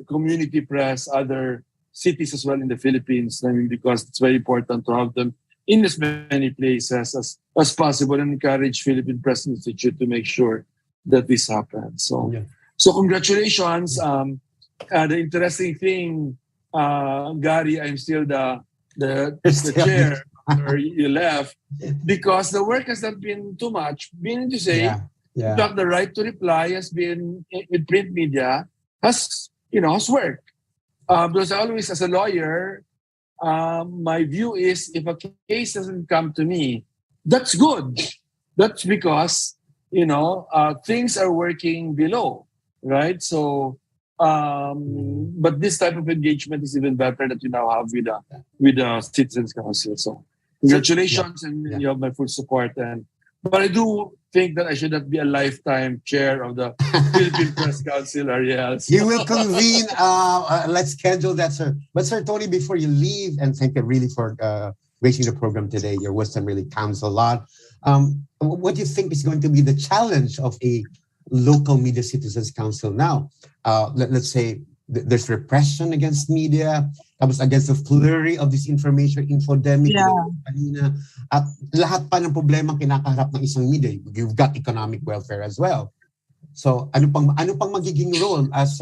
community press, other cities as well in the Philippines. I mean, because it's very important to have them in as many places as possible, and encourage Philippine Press Institute to make sure that this happens. So, so congratulations. The interesting thing, Gary, I'm still the chair after you left, because the work has not been too much. Meaning to say, in fact, the right to reply has been in print media has worked. Because I always, as a lawyer, my view is if a case doesn't come to me, that's good. That's because things are working below, right? So, but this type of engagement is even better that you now have with the Citizens Council. So, congratulations, and you have my full support. But I do think that I should not be a lifetime chair of the Philippine Press Council, Ariel. You will convene. Let's schedule that, sir. But Sir Tony, before you leave, and thank you really for gracing the program today. Your wisdom really counts a lot. What do you think is going to be the challenge of a local media citizens council now? Let's say there's repression against media, against the flurry of disinformation, infodemic, at lahat pa ng problema kinakaharap ng isang media. You've got economic welfare as well. So ano pang magiging role as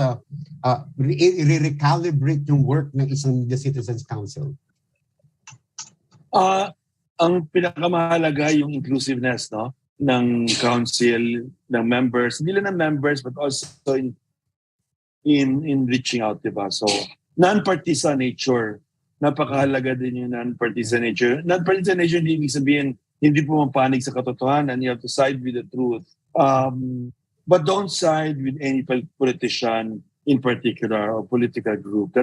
recalibrate yung work ng isang media citizens council? Ang pinakamahalaga yung inclusiveness, no, ng council, ng members, hindi lang ng members but also in reaching out, diba? So non-partisan nature, napakahalaga din yung non-partisan nature. Non-partisan nature hindi ibig sabihin hindi pumapanig sa katotohanan. You have to side with the truth. But don't side with any politician in particular or political group.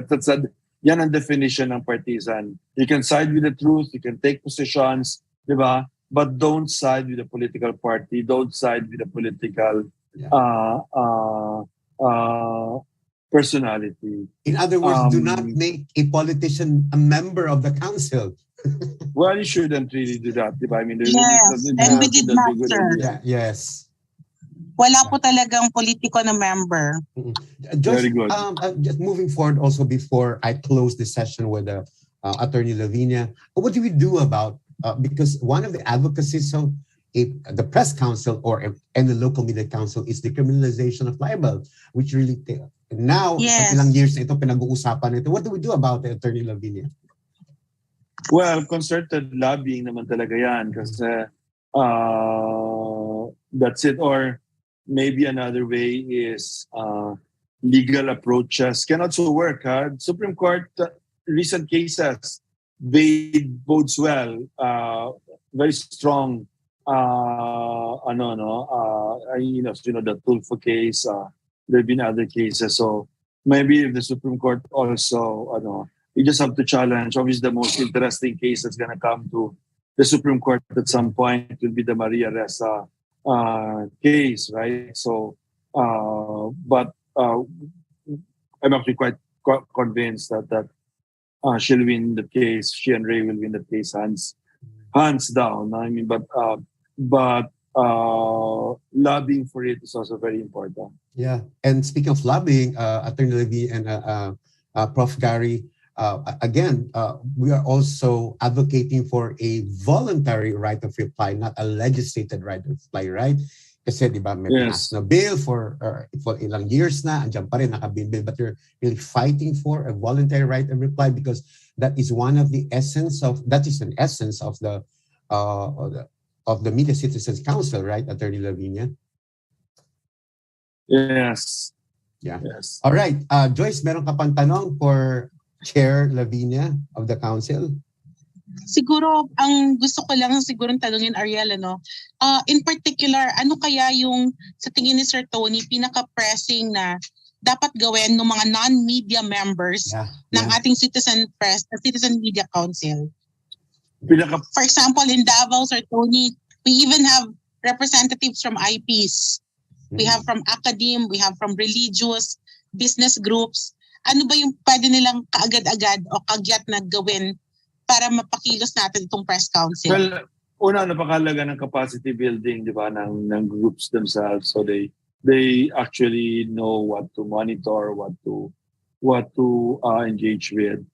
Yan ang definition ng partisan. You can side with the truth, you can take positions, diba? But don't side with a political party. Don't side with a political personality. In other words, do not make a politician a member of the council. Well, you shouldn't really do that. I mean, and we did not, sir. Yes. Wala po talagang politiko na member. Joyce, Very good. Just moving forward also before I close this session with Attorney Lavinia, what do we do about, because one of the advocacies of the press council and the local media council is the criminalization of libel, which really, now, ilang years na ito, pinag-uusapan ito. What do we do about it, Attorney Lavinia? Well, concerted lobbying naman talaga yan kasi that's it. Or maybe another way is legal approaches can also work. Supreme Court recent cases bodes well. Very strong. The Tulfo case. There've been other cases. So maybe if the Supreme Court also, you just have to challenge. Obviously, the most interesting case that's going to come to the Supreme Court at some point will be the Maria Ressa case, right? So, but I'm actually quite convinced that she'll win the case. She and Ray will win the case hands down. I mean, but lobbying for it is also very important. Yeah, and speaking of lobbying, Attorney Levy and Prof. Gary, again, we are also advocating for a voluntary right of reply, not a legislated right of reply, right? Kasi di ba may pass na bill for ilang years na, andyan pa rin nakabill, but you're really fighting for a voluntary right of reply because that is an essence of the Media Citizens Council, right, Attorney Lavinia? Yes. Yeah. Yes. All right. Joyce, meron ka pang tanong for Chair Lavinia of the Council? Siguro, ang gusto ko lang sigurong tanungin, Ariel, in particular, ano kaya yung sa tingin ni Sir Tony, pinaka-pressing na dapat gawin ng mga non-media members ng ating citizen media council? For example, in Davao, Sir Tony, we even have representatives from IPs. We have from academe, we have from religious, business groups. Ano ba yung pwede nilang kaagad-agad o kagyat na gawin para mapakilos natin itong press council? Well, una, napakalaga ng capacity building, di ba, ng groups themselves. So they actually know what to monitor, what to engage with.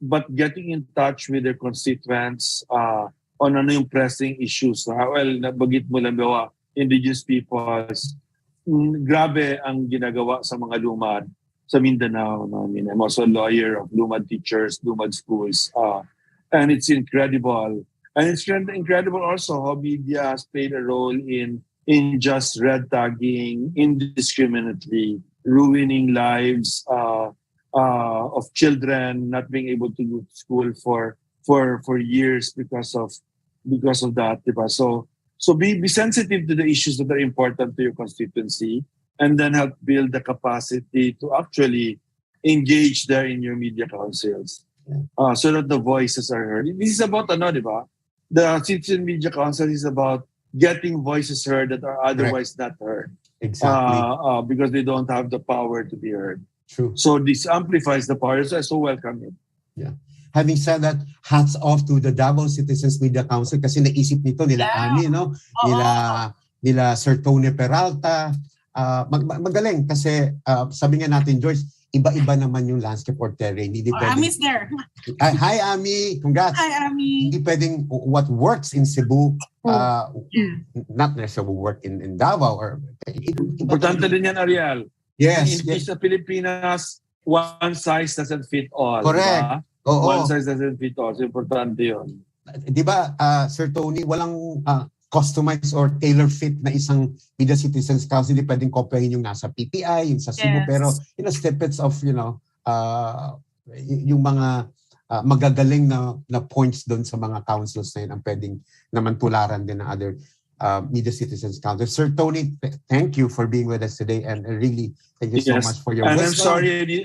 But getting in touch with their constituents on ano yung pressing issues. Well, nabagit mo lang bawa, indigenous peoples, grabe ang ginagawa sa mga lumad sa Mindanao. I mean, I'm also a lawyer of lumad teachers, lumad schools, and it's incredible. And it's incredible also how media has played a role in just red tagging indiscriminately, ruining lives of children, not being able to go to school for years because of that, diba? So be sensitive to the issues that are important to your constituency, and then help build the capacity to actually engage there in your media councils, so that the voices are heard. This is about diba? The Citizen Media Council is about getting voices heard that are otherwise not heard. Exactly. Because they don't have the power to be heard. True. So this amplifies the power. So I so welcome it. Yeah. Having said that, hats off to the Davao Citizens Media Council kasi naisip nito nila Ani, no? Nila Sir Tony Peralta. Magaling kasi sabi nga natin, George, iba-iba naman yung landscape or terrain. Ami's there. Hi, Ami. Congrats. Hi, Ami. Hindi pwedeng what works in Cebu, not necessarily work in Davao. Importante din yan, Ariel. Yes. In sa Pilipinas, one size doesn't fit all. Correct. Diba? One size doesn't fit all. So importante yun. Di ba, Sir Tony, walang customized or tailor-fit na isang Media Citizens Council. Hindi pwedeng kopyahin yung nasa PTI, yung sa Cebu. Pero, snippets of, yung mga magagaling na points doon sa mga councils na yun ang pwedeng naman tularan din ng other Media Citizens Council. Sir Tony, thank you for being with us today, and really thank you so much for your wisdom. And I'm sorry,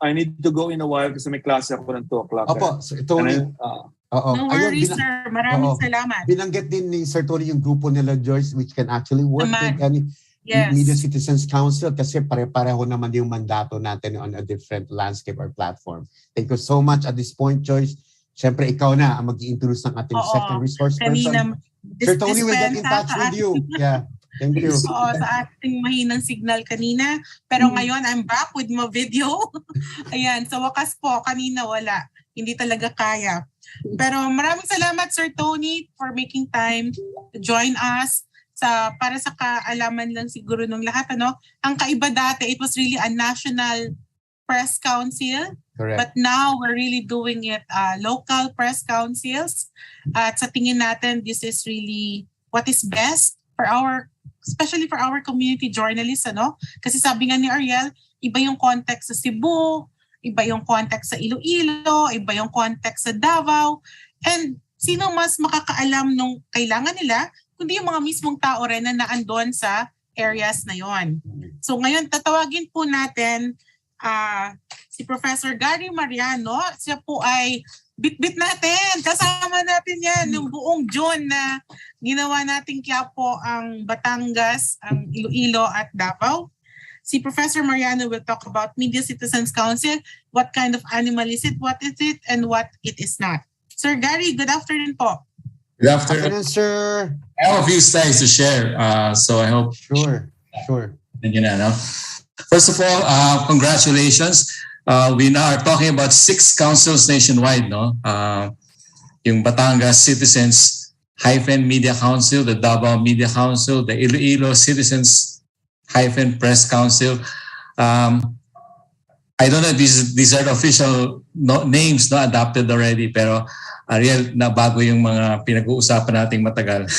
I need to go in a while kasi may klase ako ng 2 o'clock. Opo, Sir Tony. No worries, sir. Maraming salamat. Binanggit din ni Sir Tony yung grupo nila, George, which can actually work with any Media Citizens Council kasi pare-pareho naman yung mandato natin on a different landscape or platform. Thank you so much at this point, George. Siyempre, ikaw na ang mag-i-introduce ng ating second resource person. Sir Tony will get in touch with you. Yeah. Thank you. Sa ating mahinang signal kanina. Pero ngayon, I'm back with my video. Ayan, sa wakas po, kanina wala. Hindi talaga kaya. Pero maraming salamat, Sir Tony, for making time to join us. Para sa kaalaman lang siguro ng lahat, ang kaiba dati, it was really a national press council. Correct. But now we're really doing it local press councils. At sa tingin natin, this is really what is best for especially for our community journalists, Kasi sabi nga ni Ariel, iba yung context sa Cebu, iba yung context sa Iloilo, iba yung context sa Davao. And sino mas makakaalam nung kailangan nila, kundi yung mga mismong tao rin na naandun sa areas na yon. So ngayon, tatawagin po natin si Professor Gary Mariano. Siya po ay bit-bit natin. Kasama natin yan yung buong June na ginawa nating Quiapo, ang Batangas, ang Iloilo at Davao. Si Professor Mariano will talk about Media Citizens Council, what kind of animal is it, what is it, and what it is not. Sir Gary, good afternoon po. Good afternoon, sir. I have a few slides to share, so I hope. Sure. First of all, congratulations. We now are talking about 6 councils nationwide, yung Batangas Citizens Media Council, the Davao Media Council, the Iloilo Citizens Press Council. I don't know if these are the official names adopted already, pero Ariel, na bago yung mga pinag-uusapan nating matagal.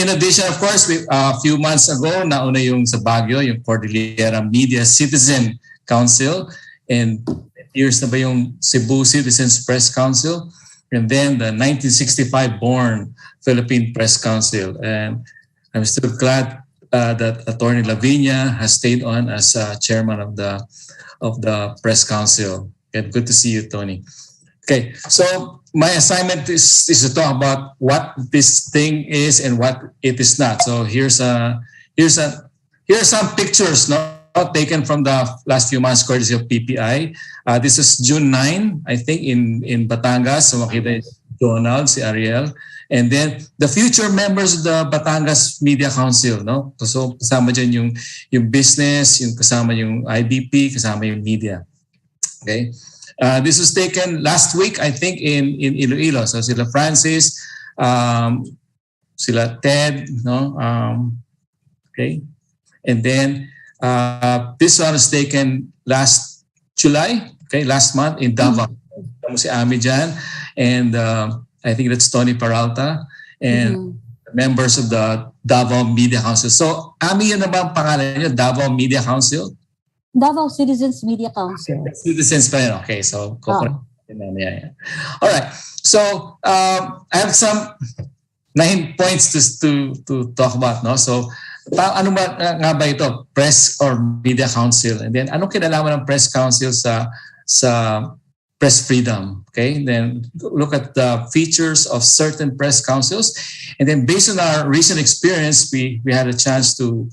In addition, of course, a few months ago, nauna yung sa Baguio, yung Cordillera Media Citizen Council, and years na ba yung Cebu Citizens Press Council, and then the 1965-born Philippine Press Council. And I'm still glad that Attorney Lavinia has stayed on as chairman of the Press Council. And good to see you, Tony. Okay, so my assignment is to talk about what this thing is and what it is not. So here are some pictures taken from the last few months courtesy of PPI. This is June 9, I think, in Batangas. So makita Donald, si Ariel. And then the future members of the Batangas Media Council, So kasama dyan yung business, yung kasama yung IBP, kasama yung media. Okay. This was taken last week, I think, in Iloilo. So sila Francis, sila Ted, okay. And then this one was taken last July, okay, last month in Davao. Si Ami dyan, and I think that's Tony Peralta, and members of the Davao Media Council. So Ami, yun na ba ang pangalan niyo, Davao Media Council? Davao Citizens Media Council. Citizens pa yun. Okay, so yeah. All right. So I have some 9 points to talk about. So ano ba nga ba ito? Press or Media Council? And then anong kinalaman ng Press Council sa press freedom? Okay. And then look at the features of certain press councils. And then based on our recent experience, we had a chance to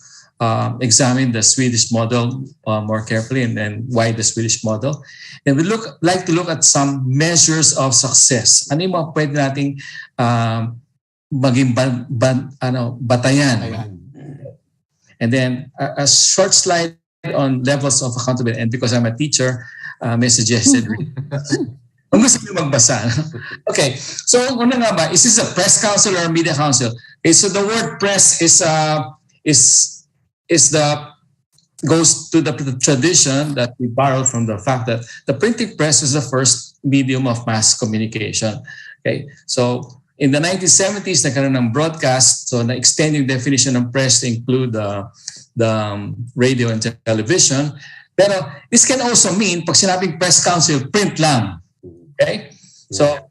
examine the Swedish model more carefully, and then why the Swedish model. And we like to look at some measures of success. Ano yung mga pwede nating maging batayan. And then a short slide on levels of accountability. And because I'm a teacher, may suggested. Kung gusto niyo magbasa. Okay, so una nga ba, is this a press council or a media council? Okay, so the word press goes to the tradition that we borrowed from the fact that the printing press is the first medium of mass communication. Okay, so in the 1970s, nagkaroon ng broadcast, so na-extend yung definition ng press to include the radio and television. Pero this can also mean, pag sinabing press council, print lang. Okay, so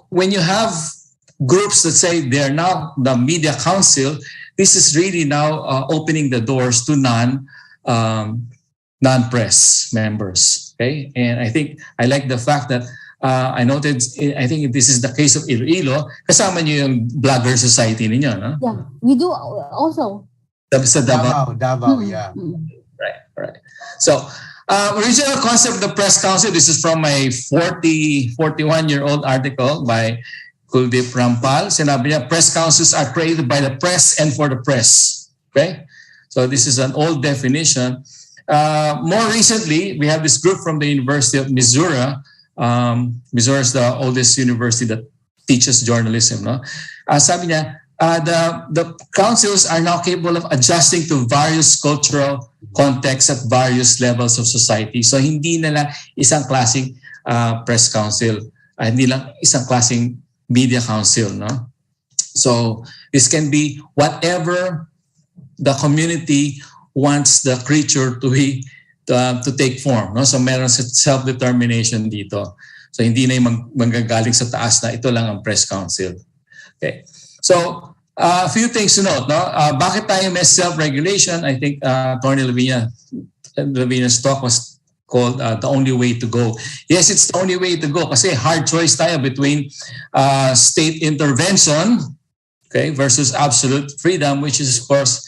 when you have groups that say they're now the media council, this is really now opening the doors to non-press members. Okay, and I think I like the fact that I noted. I think this is the case of Iloilo. Kasama niyo yung Blogger Society ninyo, no? Yeah, we do also. Sa Davao. Yeah. Right. So, original concept of the press council. This is from my 41-year-old article by Kuldeep Rampal. Sinabi niya, press councils are created by the press and for the press. Okay? So this is an old definition. More recently, we have this group from the University of Missouri. Missouri is the oldest university that teaches journalism. No? Sabi niya, the councils are now capable of adjusting to various cultural contexts at various levels of society. So hindi na lang isang klaseng press council, hindi lang isang klaseng media council. No? So this can be whatever the community wants the creature to take form. No? So meron self-determination dito. So hindi na yung manggagaling sa taas na ito lang ang press council. Okay. So a few things to note. No? Bakit tayo may self-regulation? I think Attorney Lavina's talk was called The Only Way to Go. Yes, it's the only way to go kasi hard choice tayo between state intervention, okay, versus absolute freedom, which is of course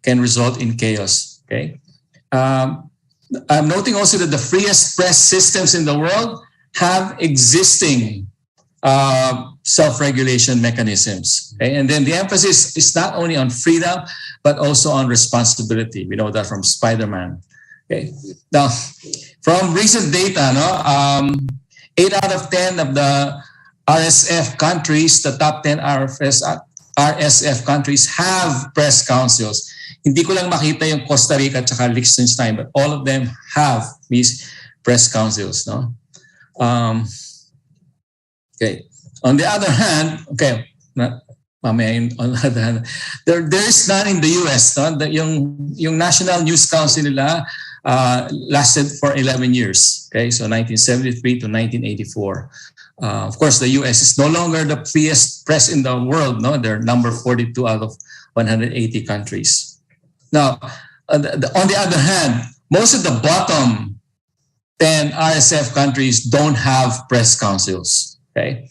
can result in chaos. Okay, I'm noting also that the freest press systems in the world have existing self-regulation mechanisms. Okay? And then the emphasis is not only on freedom, but also on responsibility. We know that from Spider-Man. Okay. Now, from recent data, 8 out of 10 of the RSF countries, the top 10 RSF countries have press councils. Hindi ko lang makita yung Costa Rica at saka Liechtenstein, but all of them have these press councils. No? Okay. On the other hand, okay, on the other hand, there is none in the US. No? Yung National News Council nila lasted for 11 years. Okay, so 1973 to 1984. Of course, the US is no longer the freest press in the world. No, they're number 42 out of 180 countries. Now, on the other hand, most of the bottom 10 RSF countries don't have press councils. Okay.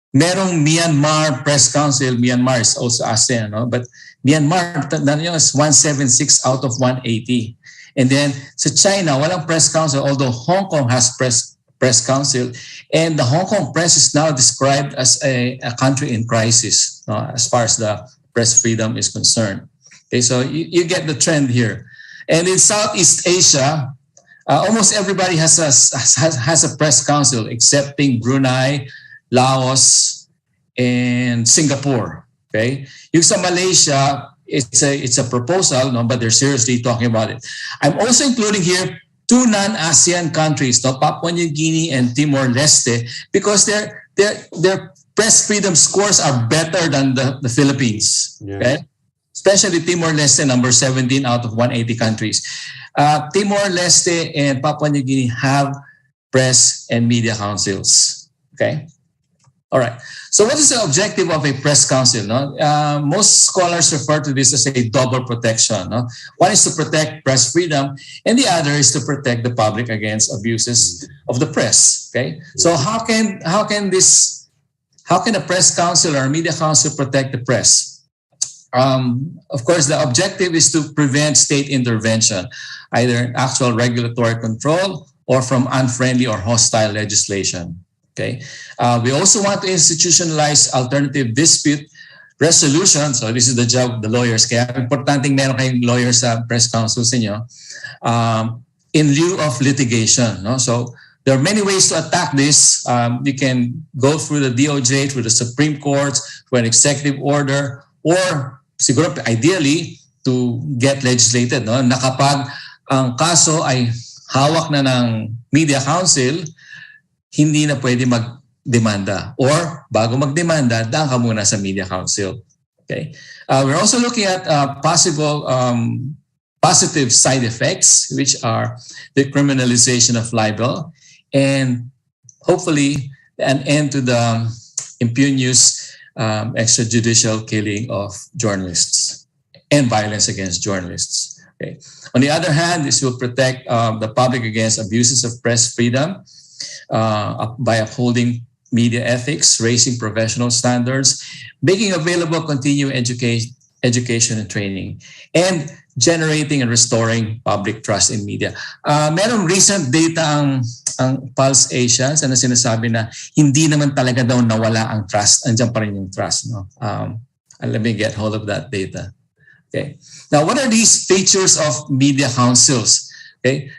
Merong Myanmar Press Council. Myanmar is also ASEAN, no? But Myanmar is 176 out of 180. And then sa China, walang press council, although Hong Kong has press council. And the Hong Kong press is now described as a country in crisis, no? As far as the press freedom is concerned. Okay, so you get the trend here. And in Southeast Asia, almost everybody has a press council, excepting Brunei, Laos, and Singapore. Okay, yung sa Malaysia, it's a proposal, no, but they're seriously talking about it. I'm also including here 2 non-ASEAN countries, no, Papua New Guinea and Timor-Leste, because their press freedom scores are better than the Philippines. Yeah. Okay, especially Timor-Leste, number 17 out of 180 countries. Timor-Leste and Papua New Guinea have press and media councils. Okay. All right. So what is the objective of a press council? No? Most scholars refer to this as a double protection. No? One is to protect press freedom, and the other is to protect the public against abuses of the press. Okay. So how can a press council or a media council protect the press? Of course, the objective is to prevent state intervention, either actual regulatory control or from unfriendly or hostile legislation. Okay. We also want to institutionalize alternative dispute resolution. So this is the job of the lawyers. Kaya importanteng meron kayong lawyers sa press councils niyo in lieu of litigation. No? So there are many ways to attack this. You can go through the DOJ, through the Supreme Court, through an executive order, or siguro ideally to get legislated. No? Na kapag ang kaso ay hawak na ng media council, hindi na pwede magdemanda, or bago magdemanda, daan ka muna sa media council. Okay. We're also looking at possible positive side effects, which are the criminalization of libel and hopefully an end to the impunious extrajudicial killing of journalists and violence against journalists. Okay. On the other hand, this will protect the public against abuses of press freedom by upholding media ethics, raising professional standards, making available continuing education and training, and generating and restoring public trust in media. Merong recent data ang ang Pulse Asia na sinasabi na hindi naman talaga daw nawala ang trust. Andiyan pa rin yung trust. No? Let me get hold of that data. Okay. Now, what are these features of media councils? Okay.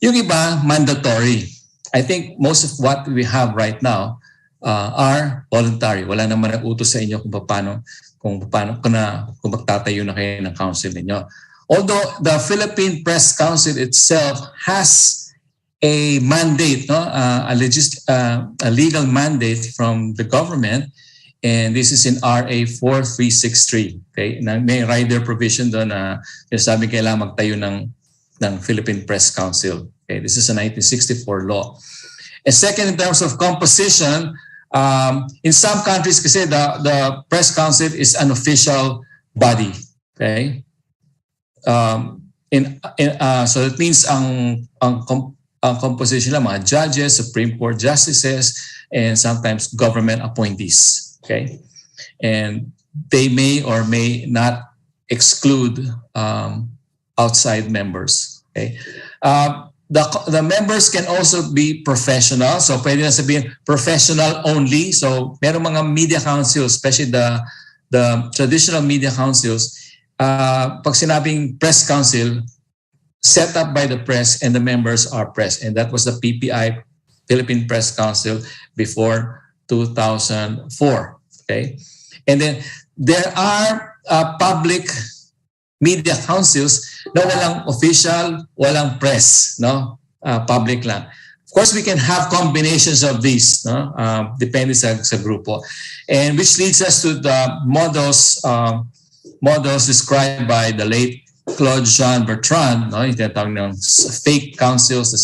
Yung iba, mandatory. I think most of what we have right now are voluntary. Wala naman nag-utos sa inyo kung magtatayo na kayo ng council ninyo. Although the Philippine Press Council itself has a mandate, a legal mandate from the government, and this is in RA 4363. Okay, may rider provision doon na sabi kailangan magtayo ng Philippine Press Council. Okay, this is a 1964 law. And second, in terms of composition, in some countries kasi the Press Council is an official body. Okay. So it means ang composition ng mga judges, Supreme Court justices, and sometimes government appointees. Okay, and they may or may not exclude outside members. Okay, the members can also be professional. So pwede na sabihin professional only. So merong mga media councils, especially the traditional media councils. Pag sinabing press council, set up by the press and the members are press. And that was the PPI, Philippine Press Council, before 2004. Okay? And then there are public media councils na walang official, walang press, no? Public lang. Of course, we can have combinations of these, no? Depende sa grupo. And which leads us to the models described by the late Claude Jean Bertrand, no? Yung tinatawag ng fake councils, the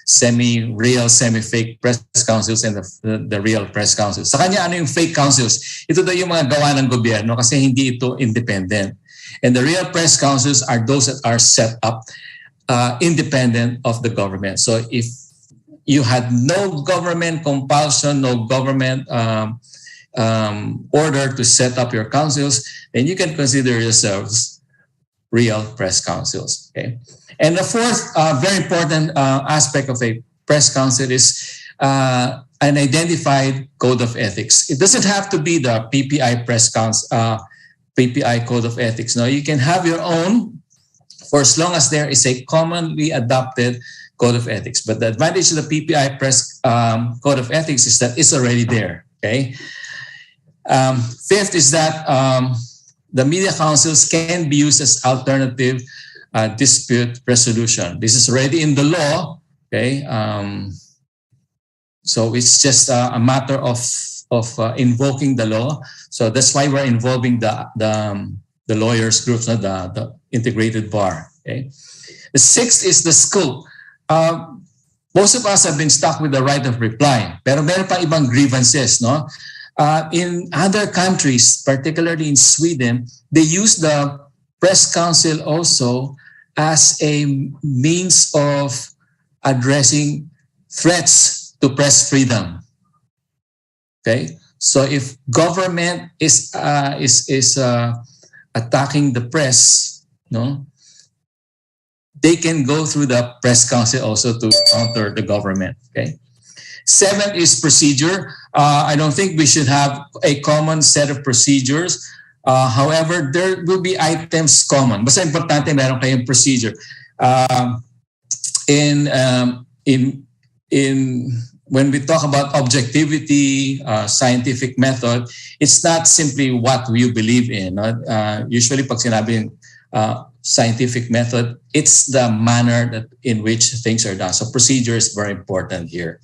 semi-real, semi-fake press councils, and the real press councils. Sa kanya, ano yung fake councils? Ito daw yung mga gawa ng gobyerno kasi hindi ito independent. And the real press councils are those that are set up independent of the government. So if you had no government compulsion, no government order to set up your councils, then you can consider yourselves real press councils. Okay, and the fourth very important aspect of a press council is an identified code of ethics. It doesn't have to be the PPI press council, PPI code of ethics. No, you can have your own for as long as there is a commonly adopted code of ethics. But the advantage of the PPI press code of ethics is that it's already there. Okay. Fifth is that the media councils can be used as alternative dispute resolution. This is already in the law. Okay, so it's just a matter of invoking the law. So that's why we're involving the lawyers groups, the integrated bar. Okay, the sixth is the scope. Most of us have been stuck with the right of reply, pero meron pa ibang grievances, no? In other countries, particularly in Sweden, they use the press council also as a means of addressing threats to press freedom. Okay, so if government is attacking the press, no, they can go through the press council also to counter the government. Okay. Seventh is procedure. I don't think we should have a common set of procedures. However, there will be items common. Basta importante meron kayong procedure. When we talk about objectivity, scientific method, it's not simply what you believe in. Usually, pag sinabing scientific method, it's the manner in which things are done. So procedure is very important here.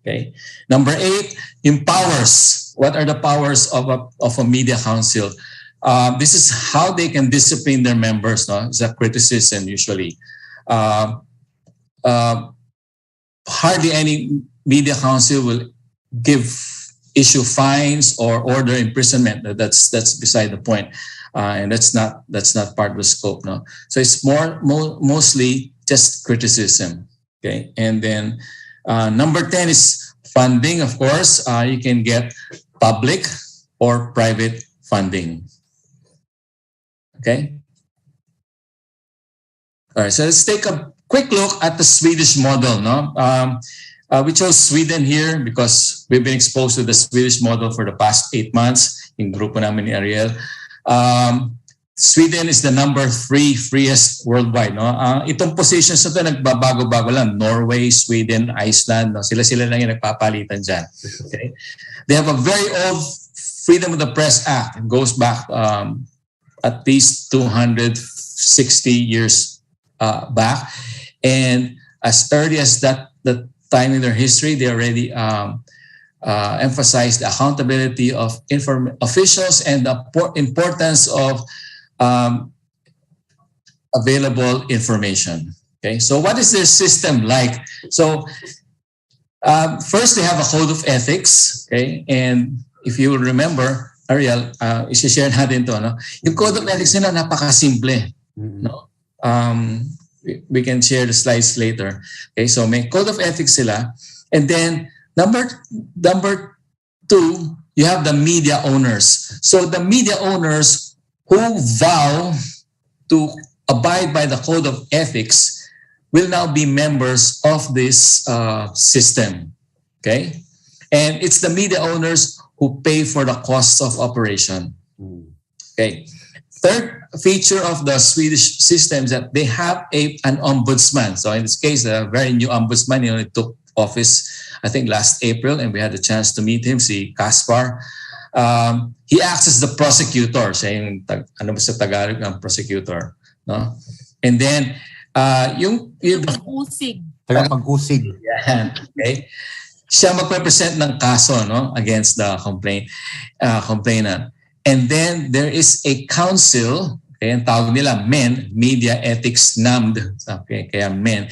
Okay. Number 8, yung powers. What are the powers of a media council? This is how they can discipline their members. No, it's a criticism usually. Hardly any media council will issue fines or order imprisonment. That's beside the point, and that's not part of the scope. No, so it's mostly just criticism. Okay, and then. Number 10 is funding, of course. You can get public or private funding. Okay? All right, so let's take a quick look at the Swedish model. No, we chose Sweden here because we've been exposed to the Swedish model for the past 8 months in grupo namin ni Ariel. Sweden is the number 3 freest worldwide. No? Itong positions na ito nagbabago-bago lang. Norway, Sweden, Iceland. No? Sila-sila lang yung nagpapalitan dyan. Okay? They have a very old Freedom of the Press Act. It goes back at least 260 years back. And as early as that time in their history, they already emphasized the accountability of officials and the importance of available information. Okay, so what is their system like? So first, they have a code of ethics. Okay, and if you will remember, Ariel, isi-share natin to. No? Yung code of ethics nila napakasimple. No? We can share the slides later. Okay, so may code of ethics sila, and then number 2, you have the media owners. So the media owners who vow to abide by the code of ethics will now be members of this system. Okay? And it's the media owners who pay for the costs of operation. Okay. Third feature of the Swedish system is that they have an ombudsman. So in this case, a very new ombudsman, he only took office, I think, last April, and we had the chance to meet him, si Kaspar. He acts as the prosecutor, saying ano ba sa Tagalog ang prosecutor, no? And then yung tagapag-usig. Okay. Siya magpe-present ng kaso, no, against the complainant. And then there is a council, okay, ang tawag nila MEN, Media Ethics NAMD, okay, kaya MEN,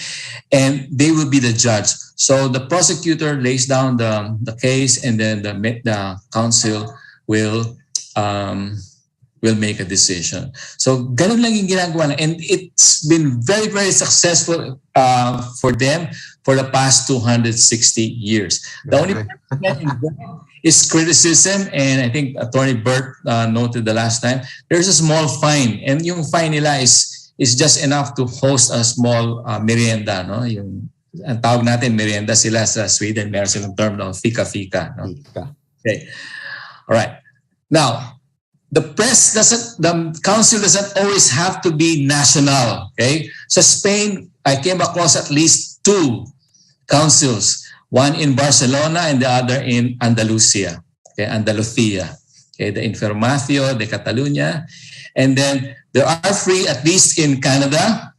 and they will be the judge. So the prosecutor lays down the case, and then the council will make a decision. So ganun lang yung ginagawa na, and it's been very, very successful for them for the past 260 years. The only is criticism, and I think Attorney Burt noted the last time, there's a small fine, and yung fine nila is just enough to host a small merienda, no? Yung ang tawag natin merienda, sila sa Sweden, meron silang term ng fika-fika, no? Okay. All right. Now, the council doesn't always have to be national, okay? Sa Spain, I came across at least 2 councils, one in Barcelona and the other in Andalusia, okay, Andalucía, okay, the Informacio de Catalunya. And then there are 3, at least in Canada.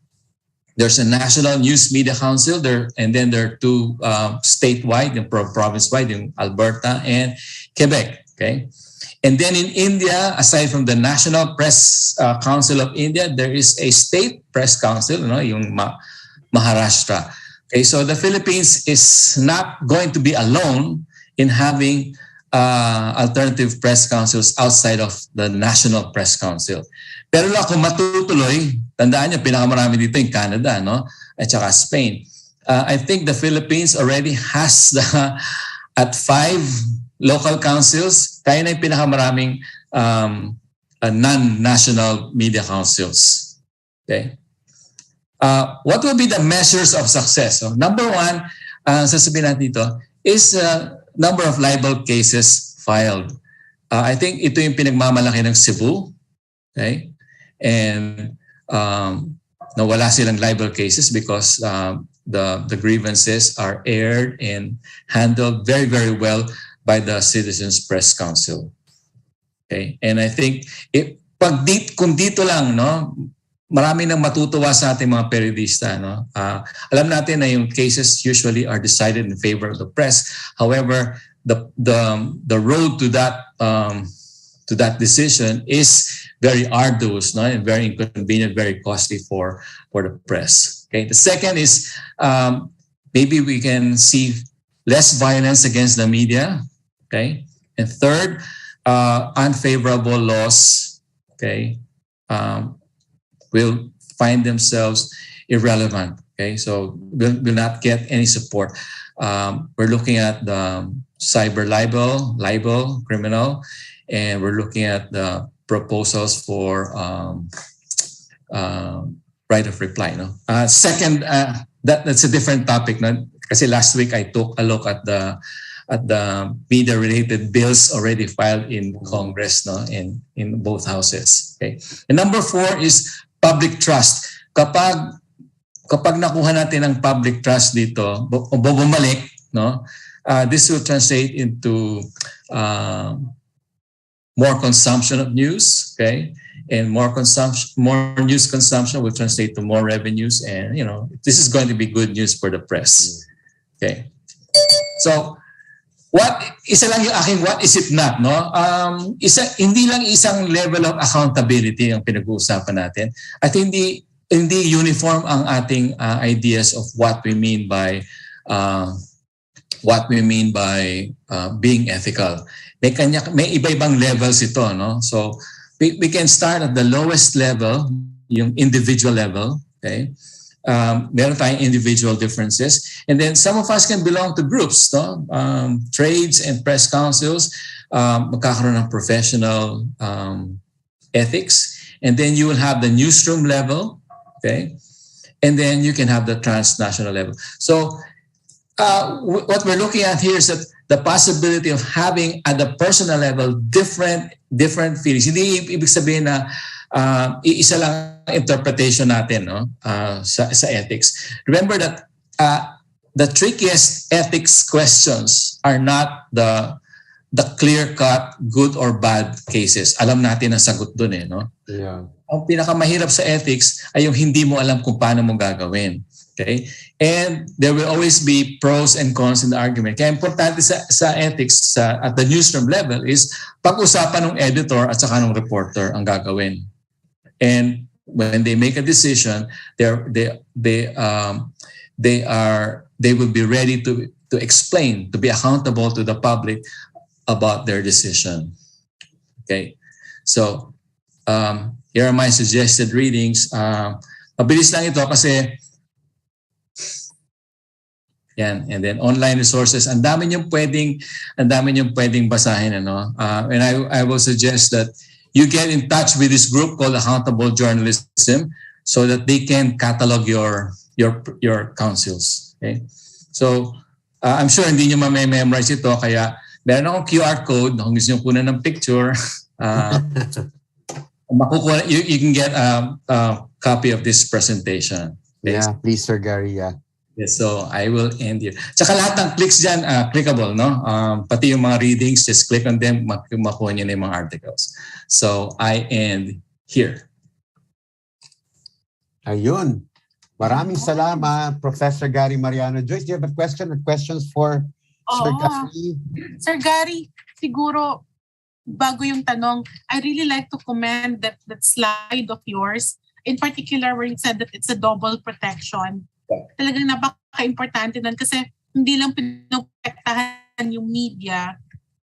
There's a National News Media Council there, and then there are 2 statewide and province-wide in Alberta and Quebec, okay? And then in India, aside from the National Press Council of India, there is a state press council, you know, yung Maharashtra. Okay, so the Philippines is not going to be alone in having alternative press councils outside of the National Press Council. Pero lang kung matutuloy, tandaan niyo, pinakamarami dito in Canada, no? At saka Spain. I think the Philippines already has at 5 local councils, kaya na yung pinakamaraming non-national media councils. Okay? What will be the measures of success? So, number 1, sasabihin natin dito, is number of libel cases filed. I think ito yung pinagmamalaki ng Cebu. Okay? And nawala silang libel cases because the grievances are aired and handled very, very well by the Citizens Press Council. Okay? And I think kung dito lang, no, marami nang matutuwa sa ating mga periodista, no. Alam natin na yung cases usually are decided in favor of the press. However, the road to that decision is very arduous, no, and very inconvenient, very costly for the press. Okay. The second is maybe we can see less violence against the media. Okay. And third, unfavorable laws, okay, will find themselves irrelevant. Okay, so will not get any support. We're looking at the cyber libel, criminal, and we're looking at the proposals for right of reply. No. Second, that's a different topic. No? Kasi last week I took a look at the media-related bills already filed in Congress, no, in both houses. Okay. And number 4 is public trust. Kapag nakuha natin ang public trust dito, bumalik, no, this will translate into more consumption of news, okay, and more news consumption will translate to more revenues, and this is going to be good news for the press. Okay, so isa lang yung aking what is it not, no? Hindi lang isang level of accountability ang pinag-uusapan natin at hindi uniform ang ating ideas of what we mean by being ethical. May iba-ibang levels ito, no? So we can start at the lowest level, yung individual level, okay? Meron tayong individual differences. And then some of us can belong to groups, no? Trades and press councils, magkakaroon ng professional ethics. And then you will have the newsroom level, okay? And then you can have the transnational level. So what we're looking at here is that the possibility of having at the personal level different feelings. Hindi ibig sabihin na isa lang interpretation natin, no, sa ethics. Remember that the trickiest ethics questions are not the clear-cut good or bad cases. Alam natin ang sagot dun, no? Yeah. Ang pinakamahirap sa ethics ay yung hindi mo alam kung paano mo gagawin. Okay? And there will always be pros and cons in the argument. Kaya importante sa ethics at the newsroom level is pag-usapan ng editor at saka ng reporter ang gagawin. And when they make a decision, they will be ready to explain, to be accountable to the public about their decision. Okay, so here are my suggested readings. Mabilis lang ito kasi yan, and then online resources. Ang dami niyong pwedeng basahin, ano. And I will suggest that you get in touch with this group called Accountable Journalism so that they can catalog your counsels. Okay? So I'm sure hindi niyo ma-memorize ito, kaya meron akong QR code kung gusto niyo kunan ng picture. You can get a copy of this presentation. Okay? Yeah, please, Sir Gary. Yeah. Yes, so I will end here. Tsaka lahat ng clicks dyan, clickable, no? Pati yung mga readings, just click on them, makuha nyo na yung mga articles. So I end here. Ayun. Maraming salamat, Professor Gary Mariano. Joyce, do you have a question or questions for Sir Gary? Sir Gary, siguro, bago yung tanong, I really like to commend that slide of yours, in particular where you said that it's a double protection. Talagang napaka-importante nun kasi hindi lang pinoprotektahan yung media,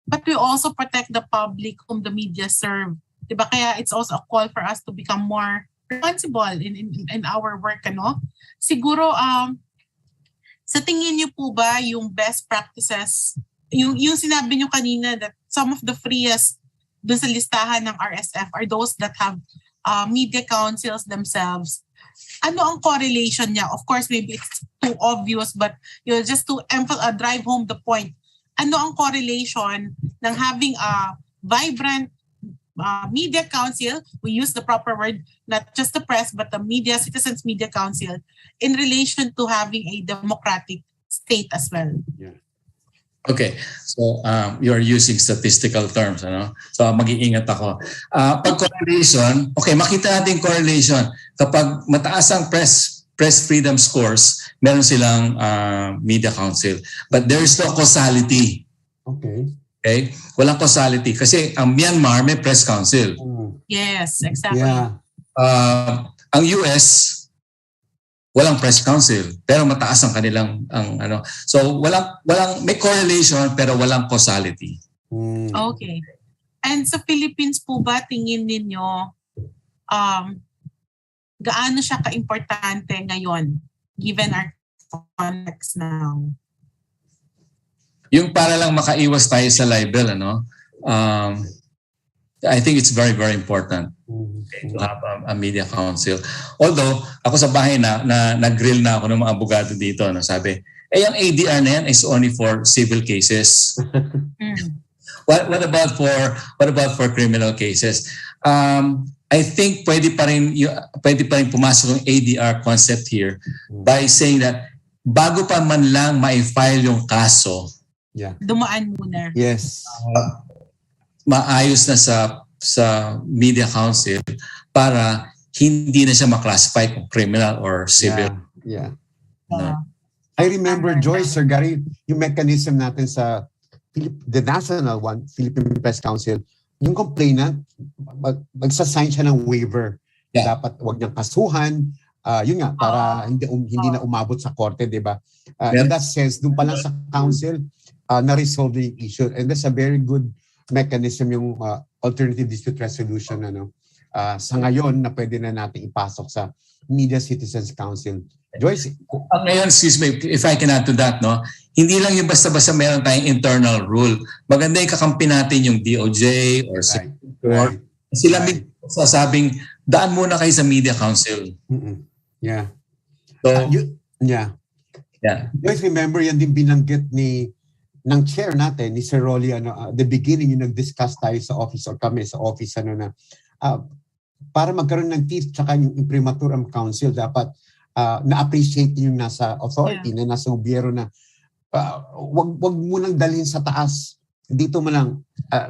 but we also protect the public whom the media serve. Diba? Kaya it's also a call for us to become more responsible in our work, ano? Siguro, sa tingin niyo po ba yung best practices, yung sinabi niyo kanina that some of the freest doon sa listahan ng RSF are those that have media councils themselves. Ano ang correlation niya? Of course, maybe it's too obvious, but just to drive home the point. Ano ang correlation ng having a vibrant media council? We use the proper word, not just the press, but the citizens media council in relation to having a democratic state as well. Yeah. Okay, so you're using statistical terms, ano? So mag-iingat ako. Pag correlation, okay, makita natin correlation. Kapag mataas ang press freedom scores, meron silang media council. But there is no causality. Okay. Okay? Walang causality. Kasi ang Myanmar may press council. Yes, exactly. Yeah. Ang US, walang press council, pero mataas ang kanilang ano. So walang may correlation pero walang causality. Okay. And sa Philippines po ba tingin ninyo gaano siya ka-importante ngayon given our context now? Yung para lang makaiwas tayo sa libel, ano? I think it's very, very important. to have a media council. Although, ako sa bahay nag-grill na ako ng mga abogado dito. Sabi, yung ADR na yan is only for civil cases. What about for criminal cases? I think pwede pa rin pumasok yung ADR concept here by saying that bago pa man lang ma-file yung kaso, dumaan muna. Yes. Maayos na sa media council para hindi na siya ma-classify kung criminal or civil. Yeah. I remember, Joyce, Sir Gary, yung mechanism natin sa the national one, Philippine Press Council, yung complainant, magsasign siya ng waiver. Dapat wag niyang kasuhan. Yun nga, para hindi na umabot sa korte, di ba? In that sense, dun pa lang sa council, na-resolve yung issue. And that's a very good mechanism yung alternative dispute resolution. Sa ngayon, na pwede na natin ipasok sa Media Citizens Council. Joyce? Ngayon, excuse me, if I can add to that, hindi lang yung basta-basta meron tayong internal rule. Maganda yung kakampi natin yung DOJ or Sector. Sila sasabing, daan muna kayo sa Media Council. Yeah. So, Joyce, remember yan din binanggit ng chair natin, ni Sir Rolly, the beginning yung nag-discuss tayo sa office or kami sa office, para magkaroon ng teeth tsaka yung imprimatur council, dapat na-appreciate yung nasa authority, na nasa gobyerno na wag mo nang dalhin sa taas. Dito mo lang,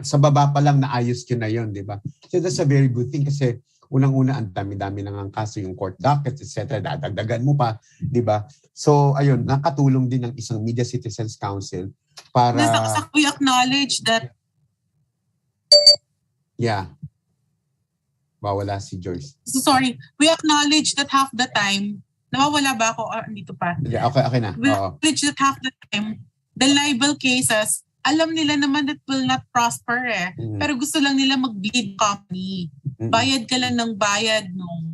sa baba pa lang naayos yun na yun, di ba? So that's a very good thing kasi unang-una, ang dami-dami nang ang kaso, yung court docket, etc. Dadagdagan mo pa, di ba? So, ayun, nakatulong din ng isang Media Citizens Council para... We acknowledge that... Yeah. Bawala si Joyce. So, sorry. We acknowledge that half the time, nawawala ba ako? Dito pa. Yeah, okay na. We acknowledge that half the time, the libel cases, alam nila naman that will not prosper Pero gusto lang nila mag-bleed company. Bayad ka lang ng bayad nung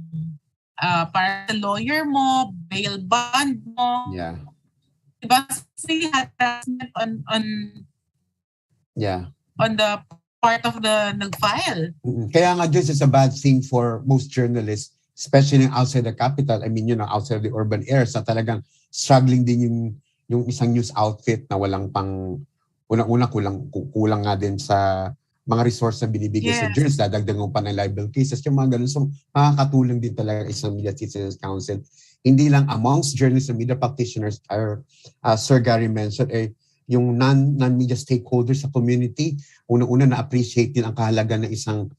para sa lawyer mo, bail bond mo. Yeah. Diba? Really harassment on the part of the nag-file. Kaya nga, this is a bad thing for most journalists, especially outside the capital. I mean, outside the urban areas na talagang struggling din yung isang news outfit na walang pang unang-una kulang nga din sa mga resource na binibigay sa journalists, dadagdagan pa ng libel cases, yung mga ganun. So, makakatulong din talaga isang Media Citizens Council. Hindi lang amongst journalists and media practitioners, Sir Gary mentioned, yung non-media stakeholders sa community, unang-una na-appreciate din ang kahalaga ng isang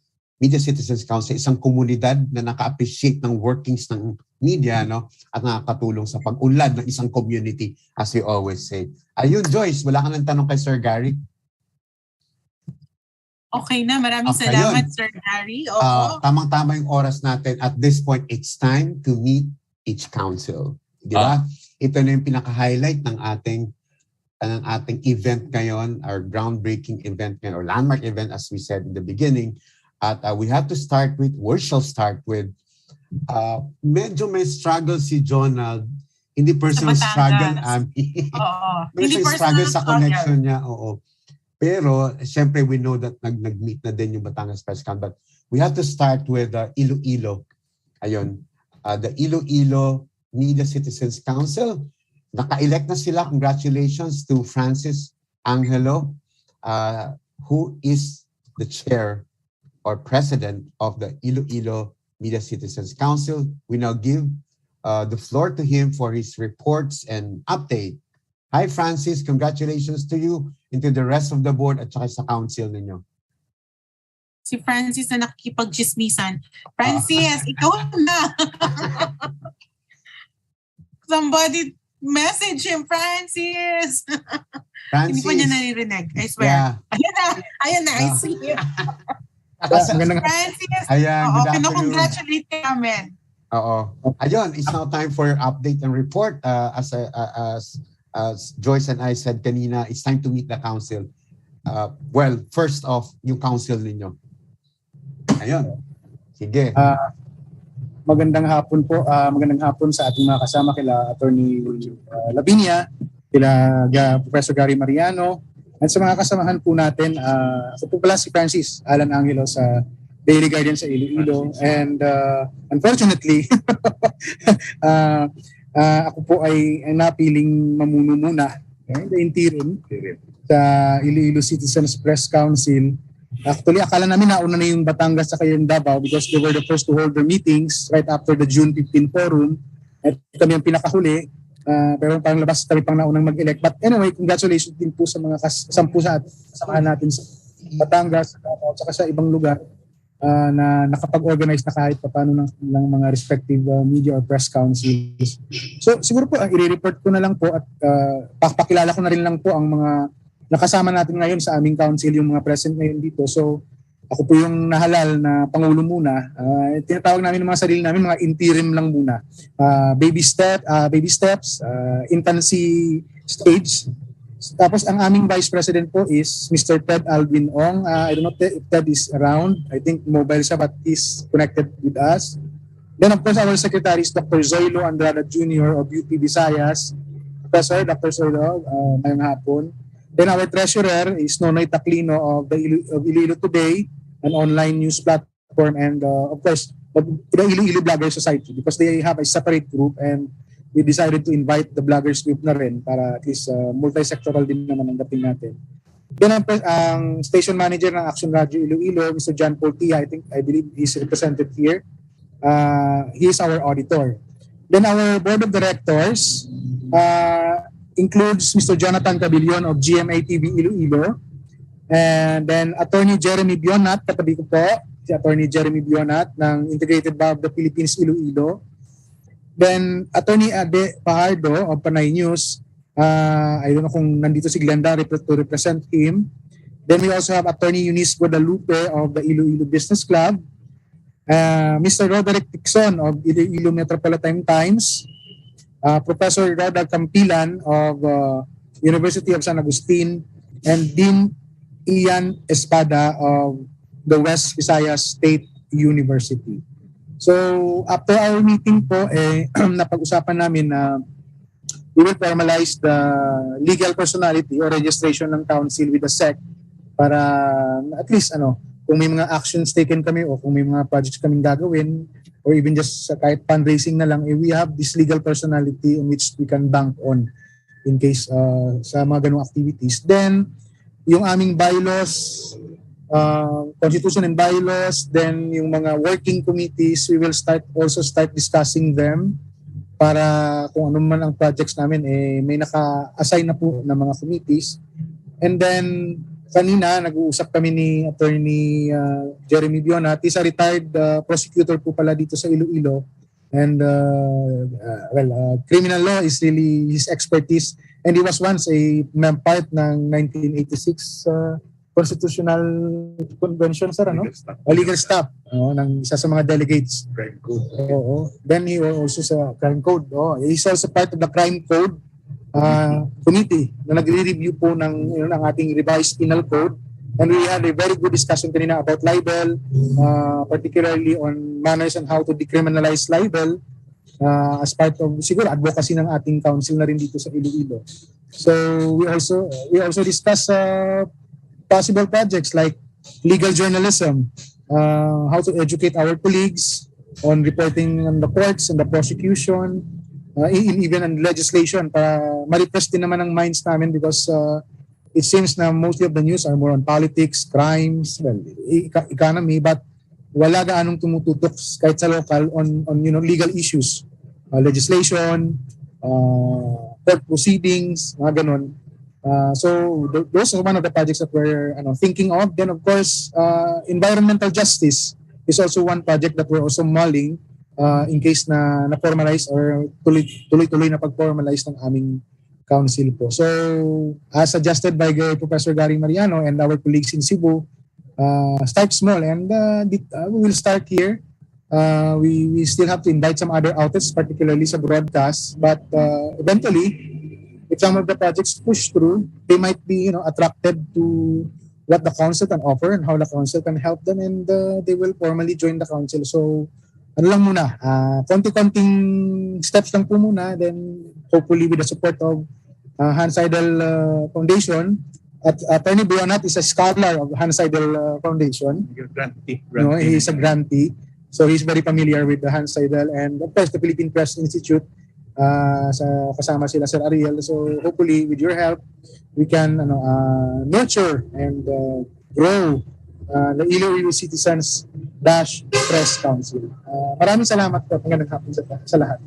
Media Citizens Council, isang komunidad na naka-appreciate ng workings ng media, at nakakatulong sa pag-unlad ng isang community, as we always say. Ayun, Joyce, wala ka ng tanong kay Sir Gary? Okay na, maraming salamat, Sir Gary. Tamang-tama yung oras natin. At this point, it's time to meet each council. Di ba? Ito na yung pinaka-highlight ng ating event ngayon, our groundbreaking event ngayon, or landmark event, as we said in the beginning. At we have to start with, we shall start with, medyo may struggle si Jonald. Hindi personal struggle, Personal struggle sa connection niya, Pero, siyempre, we know that nag-meet na din yung Batangas Press Con. But we have to start with Iloilo. Ayun. The Iloilo Media Citizens Council. Naka-elect na sila. Congratulations to Francis Angelo, who is the chair or president of the Iloilo Media Citizens Council. We now give the floor to him for his reports and update. Hi, Francis. Congratulations to you and to the rest of the board at saka sa council ninyo. Si Francis na nakikipag-chismisan. Francis, ikaw na! Somebody message him, Francis! Hindi pa niya naririnig, I swear. Yeah. Ayan na, I see you. Francis, pinakongratulate namin. Ayun, it's now time for your update and report. As Joyce and I said kanina, it's time to meet the council. Well, first off, yung council ninyo. Ayun. Sige. Magandang hapon po. Magandang hapon sa ating mga kasama kila Attorney Lavinia, kila Professor Gary Mariano, at sa mga kasamahan po natin. Ako po pala si Francis Alan Angelo sa Daily Guardian sa Iloilo. And unfortunately, ako po ay napiling mamuno muna, the interim, sa Iloilo Citizens Press Council. Actually, akala namin nauna na yung Batangas sa yung Davao because they were the first to hold their meetings right after the June 15 forum. At kami ang pinakahuli. Pero parang labas kami pang naunang mag-elect. But anyway, congratulations din po sa mga sampu sa kasamahan natin sa Batangas at saka sa ibang lugar na nakapag-organize na kahit paano ng mga respective media or press councils. So siguro po, i-report ko na lang po at pakilala ko na rin lang po ang mga nakasama natin ngayon sa aming council, yung mga present ngayon dito. So ako po yung nahalal na Pangulo muna. Tinatawag namin ng mga sarili namin, mga interim lang muna. Baby steps, infancy stage. Tapos ang aming Vice President po is Mr. Ted Alvin Ong. I don't know if Ted is around. I think mobile siya but he's connected with us. Then of course our Secretary is Dr. Zoilo Andrada Jr. of UP Visayas. Professor Dr. Zoilo, ngayong hapon. Then our Treasurer is Nonoy Taclino of Iloilo Today, an online news platform, and of course the Iloilo Blogger Society because they have a separate group and we decided to invite the bloggers group na rin para at least multi-sectoral din naman ang dating natin. Then ang station manager ng Action Radio Iloilo, Mr. John Portia, I believe he's represented here. He is our auditor. Then our board of directors includes Mr. Jonathan Cabillon of GMA TV Iloilo. And then Attorney Jeremy Bionat, katabi ko po, si Attorney Jeremy Bionat ng Integrated Bar of the Philippines Iloilo. Then, Attorney Ade Pajardo of Panay News. I don't know kung nandito si Glenda to represent him. Then we also have Attorney Eunice Guadalupe of the Iloilo Business Club. Mr. Roderick Tixon of Iloilo Metropolitan Times. Professor Roda Campilan of University of San Agustin. And Dean Ian Espada of the West Visayas State University. So after our meeting po, napag-usapan namin na we will formalize the legal personality or registration ng council with the SEC para at least kung may mga actions taken kami o kung may mga projects kaming gagawin or even just kahit fundraising na lang, we have this legal personality in which we can bank on in case sa mga ganung activities. Then yung aming bylaws, constitution and bylaws, then yung mga working committees, we will start discussing them para kung ano man ang projects namin, may naka-assign na po ng mga committees. And then, kanina, nag-uusap kami ni Attorney Jeremy Bionat. He's a retired prosecutor po pala dito sa Iloilo. And, criminal law is really his expertise. And he was once a part ng 1986 Constitutional Convention, sir, legal staff ng isa sa mga delegates. Crime Code. Oo. Then he was also sa Crime Code. He's also part of the Crime Code committee na nagre-review po ng ating revised penal code. And we had a very good discussion kanina about libel, particularly on manners and how to decriminalize libel as part of siguro advocacy ng ating council na rin dito sa Iloilo. So we also discuss possible projects like legal journalism, how to educate our colleagues on reporting on the courts and the prosecution, even on legislation para ma-refresh din naman ang minds namin because it seems na mostly of the news are more on politics, crimes, economy, but wala gaanong tumututok kahit sa local on legal issues, legislation, court proceedings, mga ganun. So those are one of the projects that we're thinking of. Then of course, environmental justice is also one project that we're also mulling in case na formalize or tuloy-tuloy na pag-formalize ng aming council po. So as suggested by Professor Gary Mariano and our colleagues in Cebu, start small and we will start here. We still have to invite some other outlets, particularly sa broadcast, but eventually, if some of the projects push through, they might be attracted to what the council can offer and how the council can help them, and they will formally join the council. So ano lang muna, konti-konting steps lang po muna, then hopefully with the support of Seidel Foundation, At Attorney Buonat is a scholar of Hans Seidel Foundation. Grantee. No, he's a grantee. So he's very familiar with the Hans Seidel and of course the Philippine Press Institute. Kasama sila Sir Ariel. So hopefully with your help, we can nurture and grow the Iloilo Citizens Press Council. Maraming salamat po. Magandang hapon sa lahat.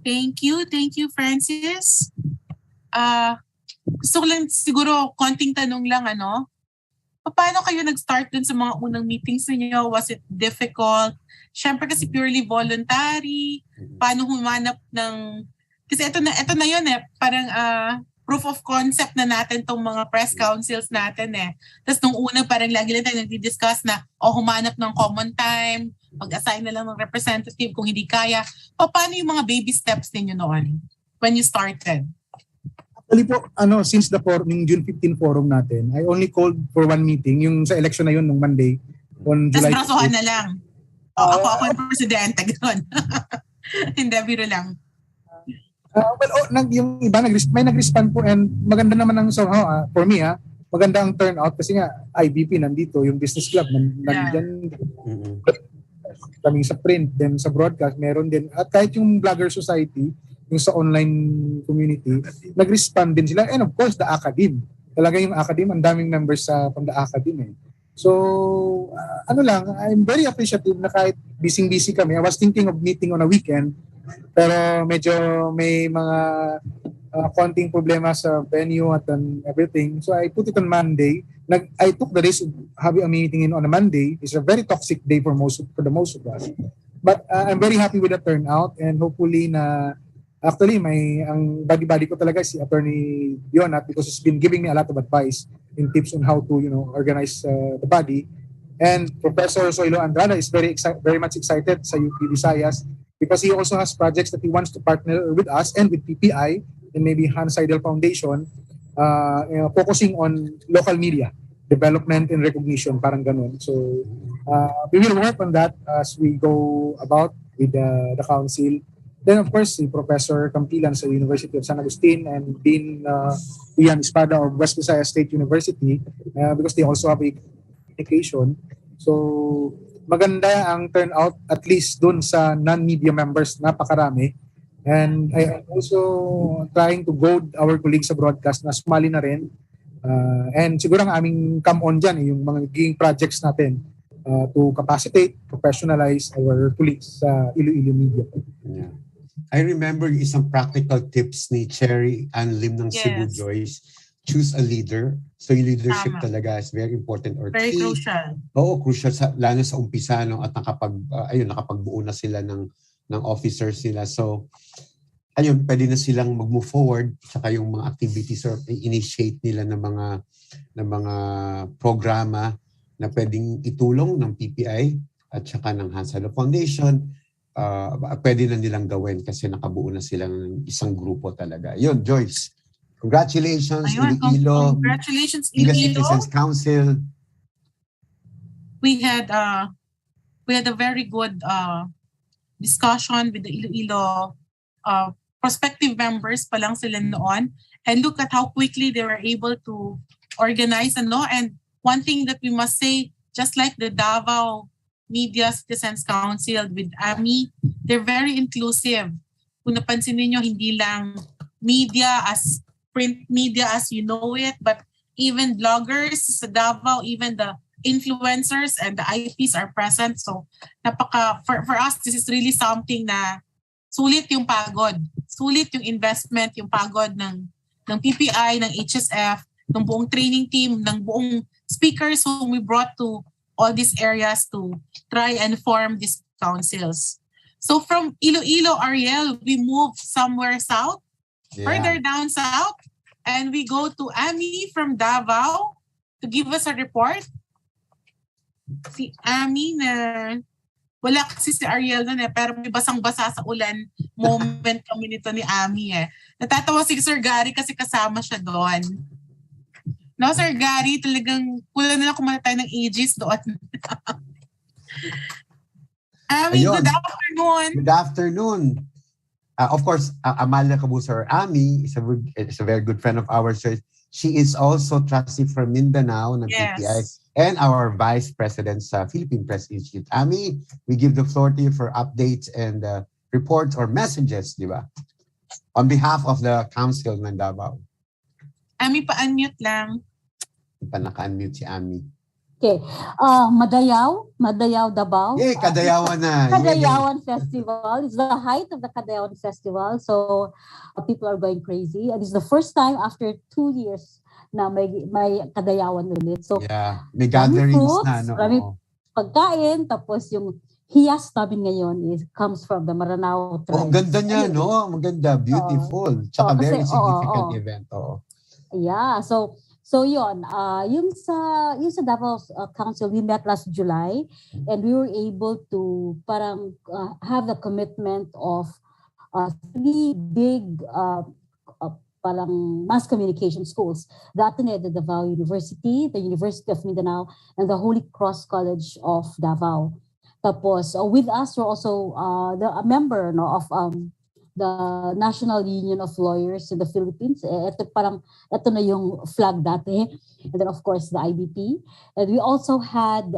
Thank you, Francis. Gusto ko lang siguro konting tanong lang, paano kayo nag-start dun sa mga unang meetings niyo? Was it difficult? Siyempre kasi purely voluntary. Paano humanap ng... Kasi ito na yun parang proof of concept na natin tong mga press councils natin Tapos nung una parang lagi lang tayo nagdi-discuss na humanap ng common time, mag-assign na lang ng representative kung hindi kaya. Paano yung mga baby steps ninyo noon when you started? Actually po, since yung June 15 forum natin, I only called for one meeting, yung sa election na yun nung Monday, on July 15. Tapos brasohan na lang. Ako yung presidente, gano'n. Hindi, biro lang. Yung iba may nag-respond po and maganda naman ang for me maganda ang turnout kasi nga IBP nandito, yung business club nandiyan. Kaming sa print, then sa broadcast meron din, at kahit yung Blogger Society, yung sa online community, nag-respond din sila, and of course the academe. Talaga yung academe, ang daming members from the academe. So I'm very appreciative na kahit busy kami. I was thinking of meeting on a weekend, pero medyo may mga konting problema sa venue at everything. So I put it on Monday. I took the risk of having a meeting on a Monday. It's a very toxic day for the most of us. But I'm very happy with the turnout, and hopefully actually ang buddy ko talaga si Attorney Bionat, because he's been giving me a lot of advice and tips on how to organize the body. And Professor Zoilo Andrada is very much excited sa UP Visayas, because he also has projects that he wants to partner with us and with PPI and maybe Hans Seidel Foundation, focusing on local media development and recognition, parang ganun. So we will work on that as we go about with the council. Then of course, si Professor Campilan sa University of San Agustin and Dean Ian Espada of West Visayas State University, because they also have a communication. So maganda ang turnout, at least dun sa non-media members, napakarami. And I am also trying to goad our colleagues sa broadcast na sumali na rin. And siguro ang aming come-on dyan, yung mga naging projects natin to capacitate, professionalize our colleagues sa Iloilo Media. Yeah. I remember isang practical tips ni Cherry and Lim ng Cebu Joyce. Choose a leader. So yung leadership talaga is very important. Or very key. Crucial. Oo, crucial. Lalo sa umpisa, at nakapagbuo na sila ng officers nila. So, pwede na silang mag-move forward. Saka yung mga activities or initiate nila ng mga programa na pwedeng itulong ng PPI at saka ng Hans Seidel Foundation. Pwede na nilang gawin kasi nakabuo na sila ng isang grupo talaga. Yun, Joyce. Congratulations, Iloilo. Congratulations, Iloilo Iloilo. Citizens Council. We had a very good discussion with the Iloilo prospective members pa lang sila noon, and look at how quickly they were able to organize. And one thing that we must say, just like the Davao Media Citizens Council with AMI, they're very inclusive. Kung napansin niyo, hindi lang media as print media as you know it, but even bloggers sa Davao, even the influencers and the IPs are present. So for us, this is really something na sulit yung pagod, sulit yung investment, yung pagod ng PPI, ng HSF, ng buong training team, ng buong speakers whom we brought to all these areas to try and form these councils. So from Iloilo, Ariel, we move somewhere south, further down south, and we go to Ami from Davao to give us a report. Si Ami na wala kasi si Ariel nun pero may basang-basa sa ulan moment kami nito ni Ami Natatawa si Sir Gary kasi kasama siya doon. No, Sir Gary, talagang kulang na lang kumana tayo ng ages doon. Ami, good afternoon. Good afternoon. of course, Amalia Cabusor Ami is a very good friend of ours. So she is also trustee from Mindanao ng PTI and our vice president sa Philippine Press Institute. Ami, we give the floor to you for updates and reports or messages, di ba? On behalf of the Council ng Davao. Ami, pa-unmute lang. Pa naka-unmute si Ami. Okay. Madayaw, Davao. Yay, Kadayawan na. Kadayawan Festival. It's the height of the Kadayawan Festival. So people are going crazy. And it's the first time after 2 years na may Kadayawan ulit. So yeah, may gatherings fruits, na. No? Maraming pagkain. Tapos yung hiyas namin ngayon comes from the Maranao tribe. Oh, ganda niya, no? Maganda, beautiful. Tsaka very significant event. Yeah, so yun, yung sa Davao Council, we met last July and we were able to parang have the commitment of 3 big parang mass communication schools, the Ateneo de Davao University, the University of Mindanao, and the Holy Cross College of Davao. Tapos, with us, we're also a member of the National Union of Lawyers in the Philippines. Ito na yung flag dati. And then, of course, the IBP. And we also had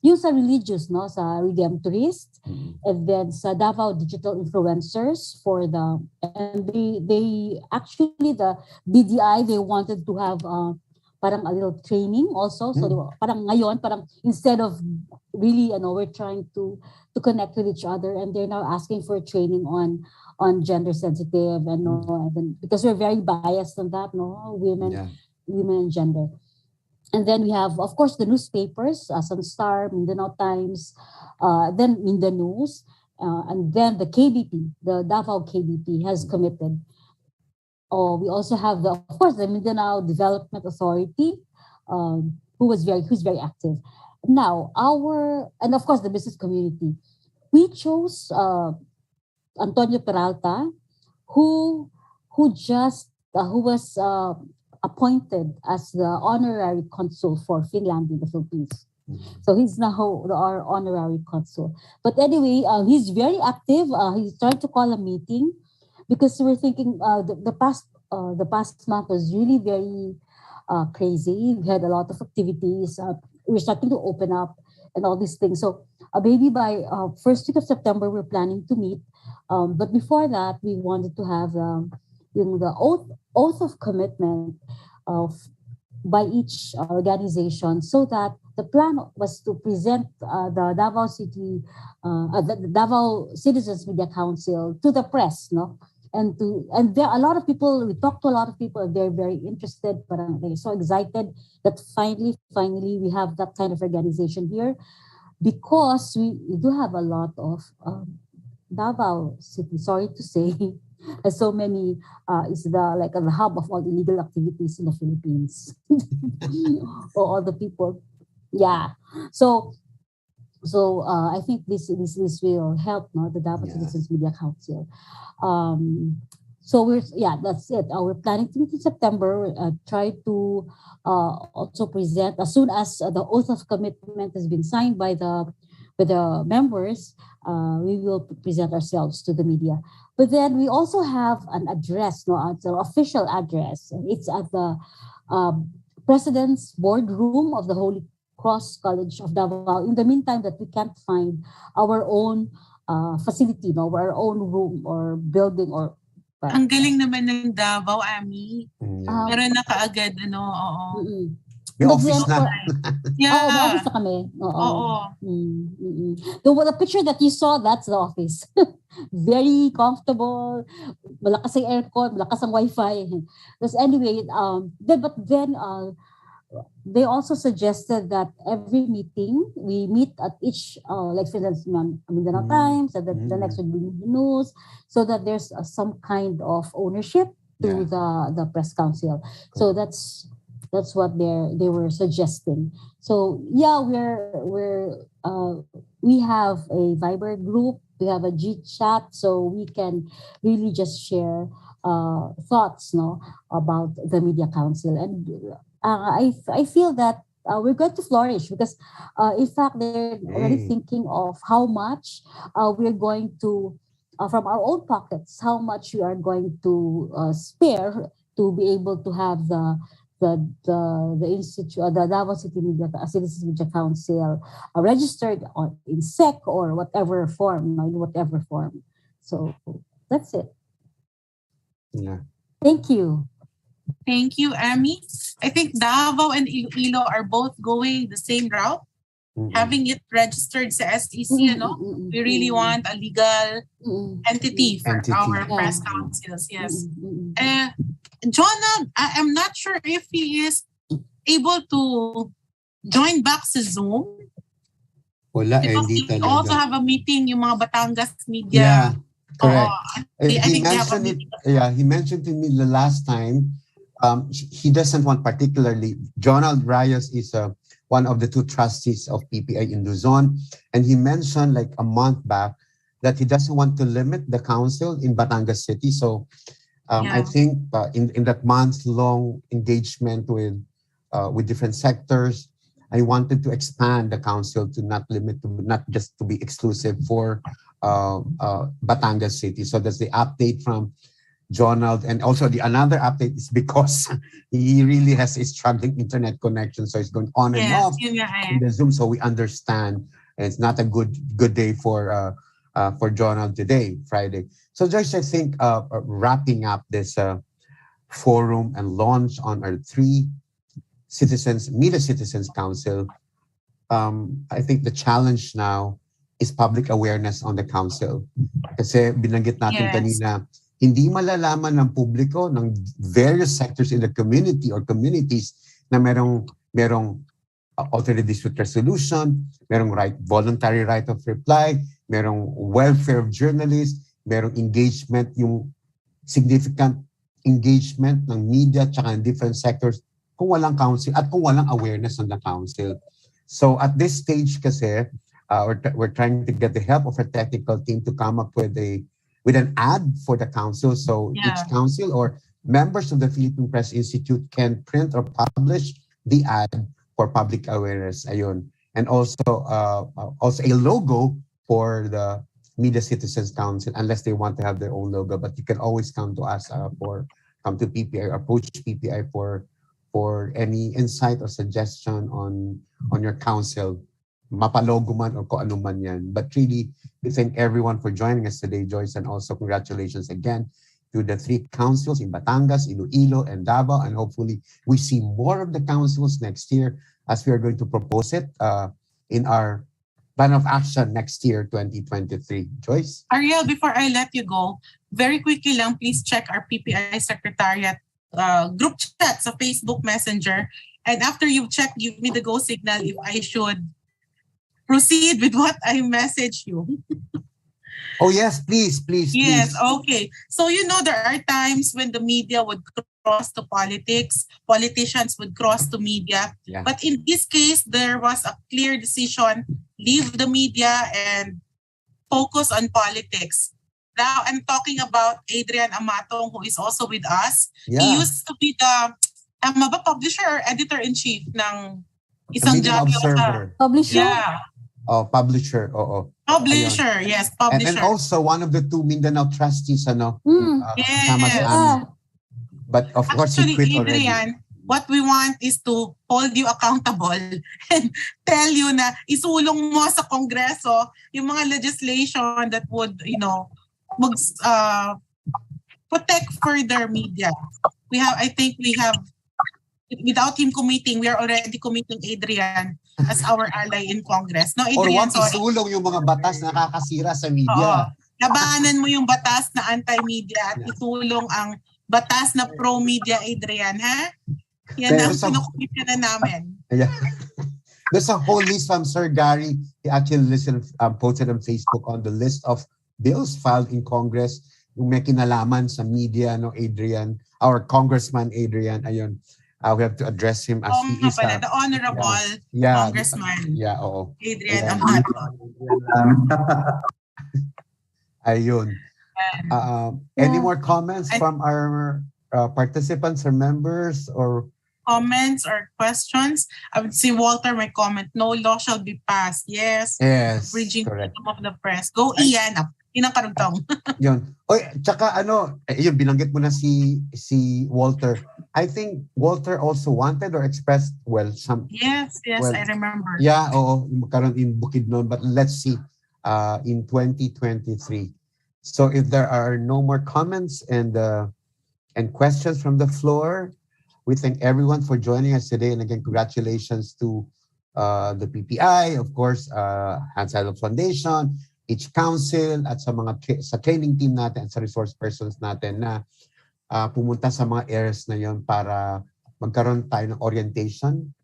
yung sa religious, sa Redemptorists. And then sa Davao Digital Influencers and they actually, the DDI, they wanted to have parang a little training also. So parang ngayon, instead of really, we're trying to connect with each other, and they're now asking for training on gender sensitive and then, because we're very biased on that, women and gender. And then we have, of course, the newspapers, Sunstar, Mindanao Times, then Mindanews, and then the KBP, the Davao KBP has committed. We also have of course, the Mindanao Development Authority, who's very active. Now, and of course, the business community. We chose Antonio Peralta, who was appointed as the honorary consul for Finland in the Philippines. So he's now our honorary consul. But anyway, he's very active. He's trying to call a meeting because we're thinking the past month was really very crazy. We had a lot of activities. We're starting to open up and all these things. So maybe by first week of September, we're planning to meet. But before that, we wanted to have the oath of commitment by each organization, so that the plan was to present the Davao City, the Davao Citizens Media Council to the press, and there are a lot of people. We talked to a lot of people, and they're very interested. But they're so excited that finally we have that kind of organization here, because we do have a lot of Davao City. Sorry to say, so many is the hub of all illegal activities in the Philippines. For all the people, yeah. So I think this will help, the Davao Citizens Media Council. So that's it. We're planning to meet in September. Try to also present as soon as the oath of commitment has been signed by the members. We will present ourselves to the media. But then we also have an address, it's an official address. It's at the President's Boardroom of the Holy Cross College of Davao. In the meantime, that we can't find our own facility, our own room or building or. Ang galing naman ng Davao, Ami. Meron na kaagad, oo. May office na. Yeah. May office na kami. Oo. The picture that you saw, that's the office. Very comfortable. Malakas ang aircon, malakas ang Wi-Fi. Anyway, but then they also suggested that every meeting, we meet at each, like for instance, Mindanao Times, and the next would be the news, so that there's some kind of ownership to the press council. So that's what they were suggesting. So we have a Viber group, we have a G chat, so we can really just share thoughts, about the media council. And I feel that we're going to flourish, because in fact they're already thinking of how much we're going to from our own pockets how much we are going to spare to be able to have the institute, the Davao City Media Citizens Media Council registered in SEC or whatever form, in whatever form. So that's it. Yeah. Thank you. Thank you, Amy. I think Davao and Iloilo are both going the same route. Having it registered sa SEC, we really want a legal entity for our press councils. Yes. Jonah, I'm not sure if he is able to join back sa Zoom. Wala, because hindi we talaga. also have a meeting, yung mga Batangas media. Yeah, correct. He mentioned it. Yeah, he mentioned to me the last time. He doesn't want particularly. Jonald Reyes is one of the two trustees of PPI in Luzon, and he mentioned like a month back that he doesn't want to limit the council in Batangas City. So I think in that month-long engagement with different sectors, I wanted to expand the council to not just to be exclusive for Batangas City. So that's the update from Jonald. And also another update is because he really has a struggling internet connection. So it's going on and off in the Zoom. So we understand. And it's not a good day for Jonald today, Friday. So Joyce, I think wrapping up this forum and launch on our 3 Media Citizens Council, I think the challenge now is public awareness on the council. Kasi binanggit natin kanina, hindi malalaman ng publiko ng various sectors in the community or communities na merong alternate dispute resolution, merong voluntary right of reply, merong welfare of journalists, merong engagement, yung significant engagement ng media tsaka in different sectors kung walang council at kung walang awareness on the council. So at this stage kasi, we're trying to get the help of a technical team to come up with an ad for the council. So each council or members of the Philippine Press Institute can print or publish the ad for public awareness. Ayun. And also a logo for the Media Citizens Council, unless they want to have their own logo. But you can always come to us come to PPI, approach PPI for any insight or suggestion on your council. Mapalogo man or kung ano man yan. But really, we thank everyone for joining us today, Joyce, and also congratulations again to the 3 councils in Batangas, Iloilo, and Davao. And hopefully, we see more of the councils next year as we are going to propose it in our plan of action next year, 2023. Joyce? Ariel, before I let you go, very quickly lang, please check our PPI Secretariat group chat sa Facebook Messenger. And after you've checked, give me the go signal if I should proceed with what I message you. Oh, yes, please. Yes, okay. So, there are times when the media would cross to politics, politicians would cross to media. Yeah. But in this case, there was a clear decision, leave the media and focus on politics. Now, I'm talking about Adrian Amatong, who is also with us. Yeah. He used to be the publisher or editor-in-chief ng isang Media Observer. Publisher? Yeah. Oh, publisher. Oo. Publisher, Ayun. yes, publisher. And also one of the 2 Mindanao trustees, Yes. But of course, he quit already. Adrian, what we want is to hold you accountable and tell you na isulong mo sa Kongreso yung mga legislation that would, protect further media. I think we have, without him committing, we are already committing Adrian as our ally in Congress. No, Adrian, or isulong yung mga batas na nakakasira sa media. Labanan mo yung batas na anti-media at isulong ang batas na pro-media, Adrian, ha? Yan ang sinukumit ka na namin. Yeah. There's a whole list from Sir Gary. He actually posted on Facebook on the list of bills filed in Congress yung may kinalaman sa media, Adrian, our Congressman Adrian, ayun. We have to address him as he is. The honorable Congressman. Adrian Amato. Ayun. Any more comments from our participants or members or comments or questions? I would say Walter, my comment, no law shall be passed. Yes. Yes. Bridging correct. freedom of the press. Go, Ian. Yun ang karugtong. Yun. Oy, tsaka yun, binanggit mo na si Walter. I think Walter also wanted or expressed, Yes, I remember. Yeah, oo, magkaroon in Bukidnon, but let's see in 2023. So if there are no more comments and questions from the floor, we thank everyone for joining us today. And again, congratulations to the PPI, of course, Seidel Foundation, each council, at sa training team natin at sa resource persons natin na pumunta sa mga areas na yon para magkaroon tayo ng orientation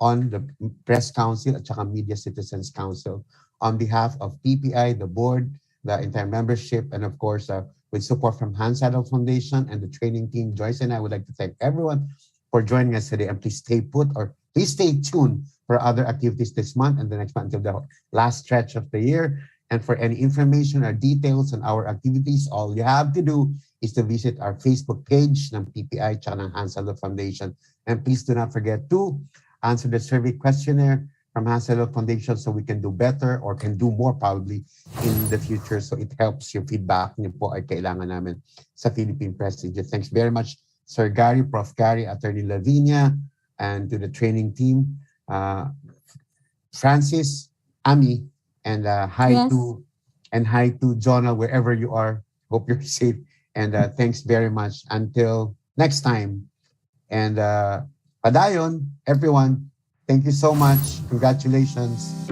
on the Press Council at saka Media Citizens Council. On behalf of PPI, the board, the entire membership, and of course, with support from Seidel Foundation and the training team, Joyce and I would like to thank everyone for joining us today. And please stay put, or please stay tuned for other activities this month and the next month until the last stretch of the year. And for any information or details on our activities, all you have to do is to visit our Facebook page ng PPI tsaka ng Seidel Foundation. And please do not forget to answer the survey questionnaire from Seidel Foundation so we can do better or can do more probably in the future. So it helps your feedback niyo po ay kailangan namin sa Philippine Press. Thanks very much, Sir Gary, Prof. Gary, Attorney Lavinia, and to the training team, Francis, Ami, and hi to Jonah wherever you are. Hope you're safe, and thanks very much. Until next time, and padayon everyone. Thank you so much. Congratulations.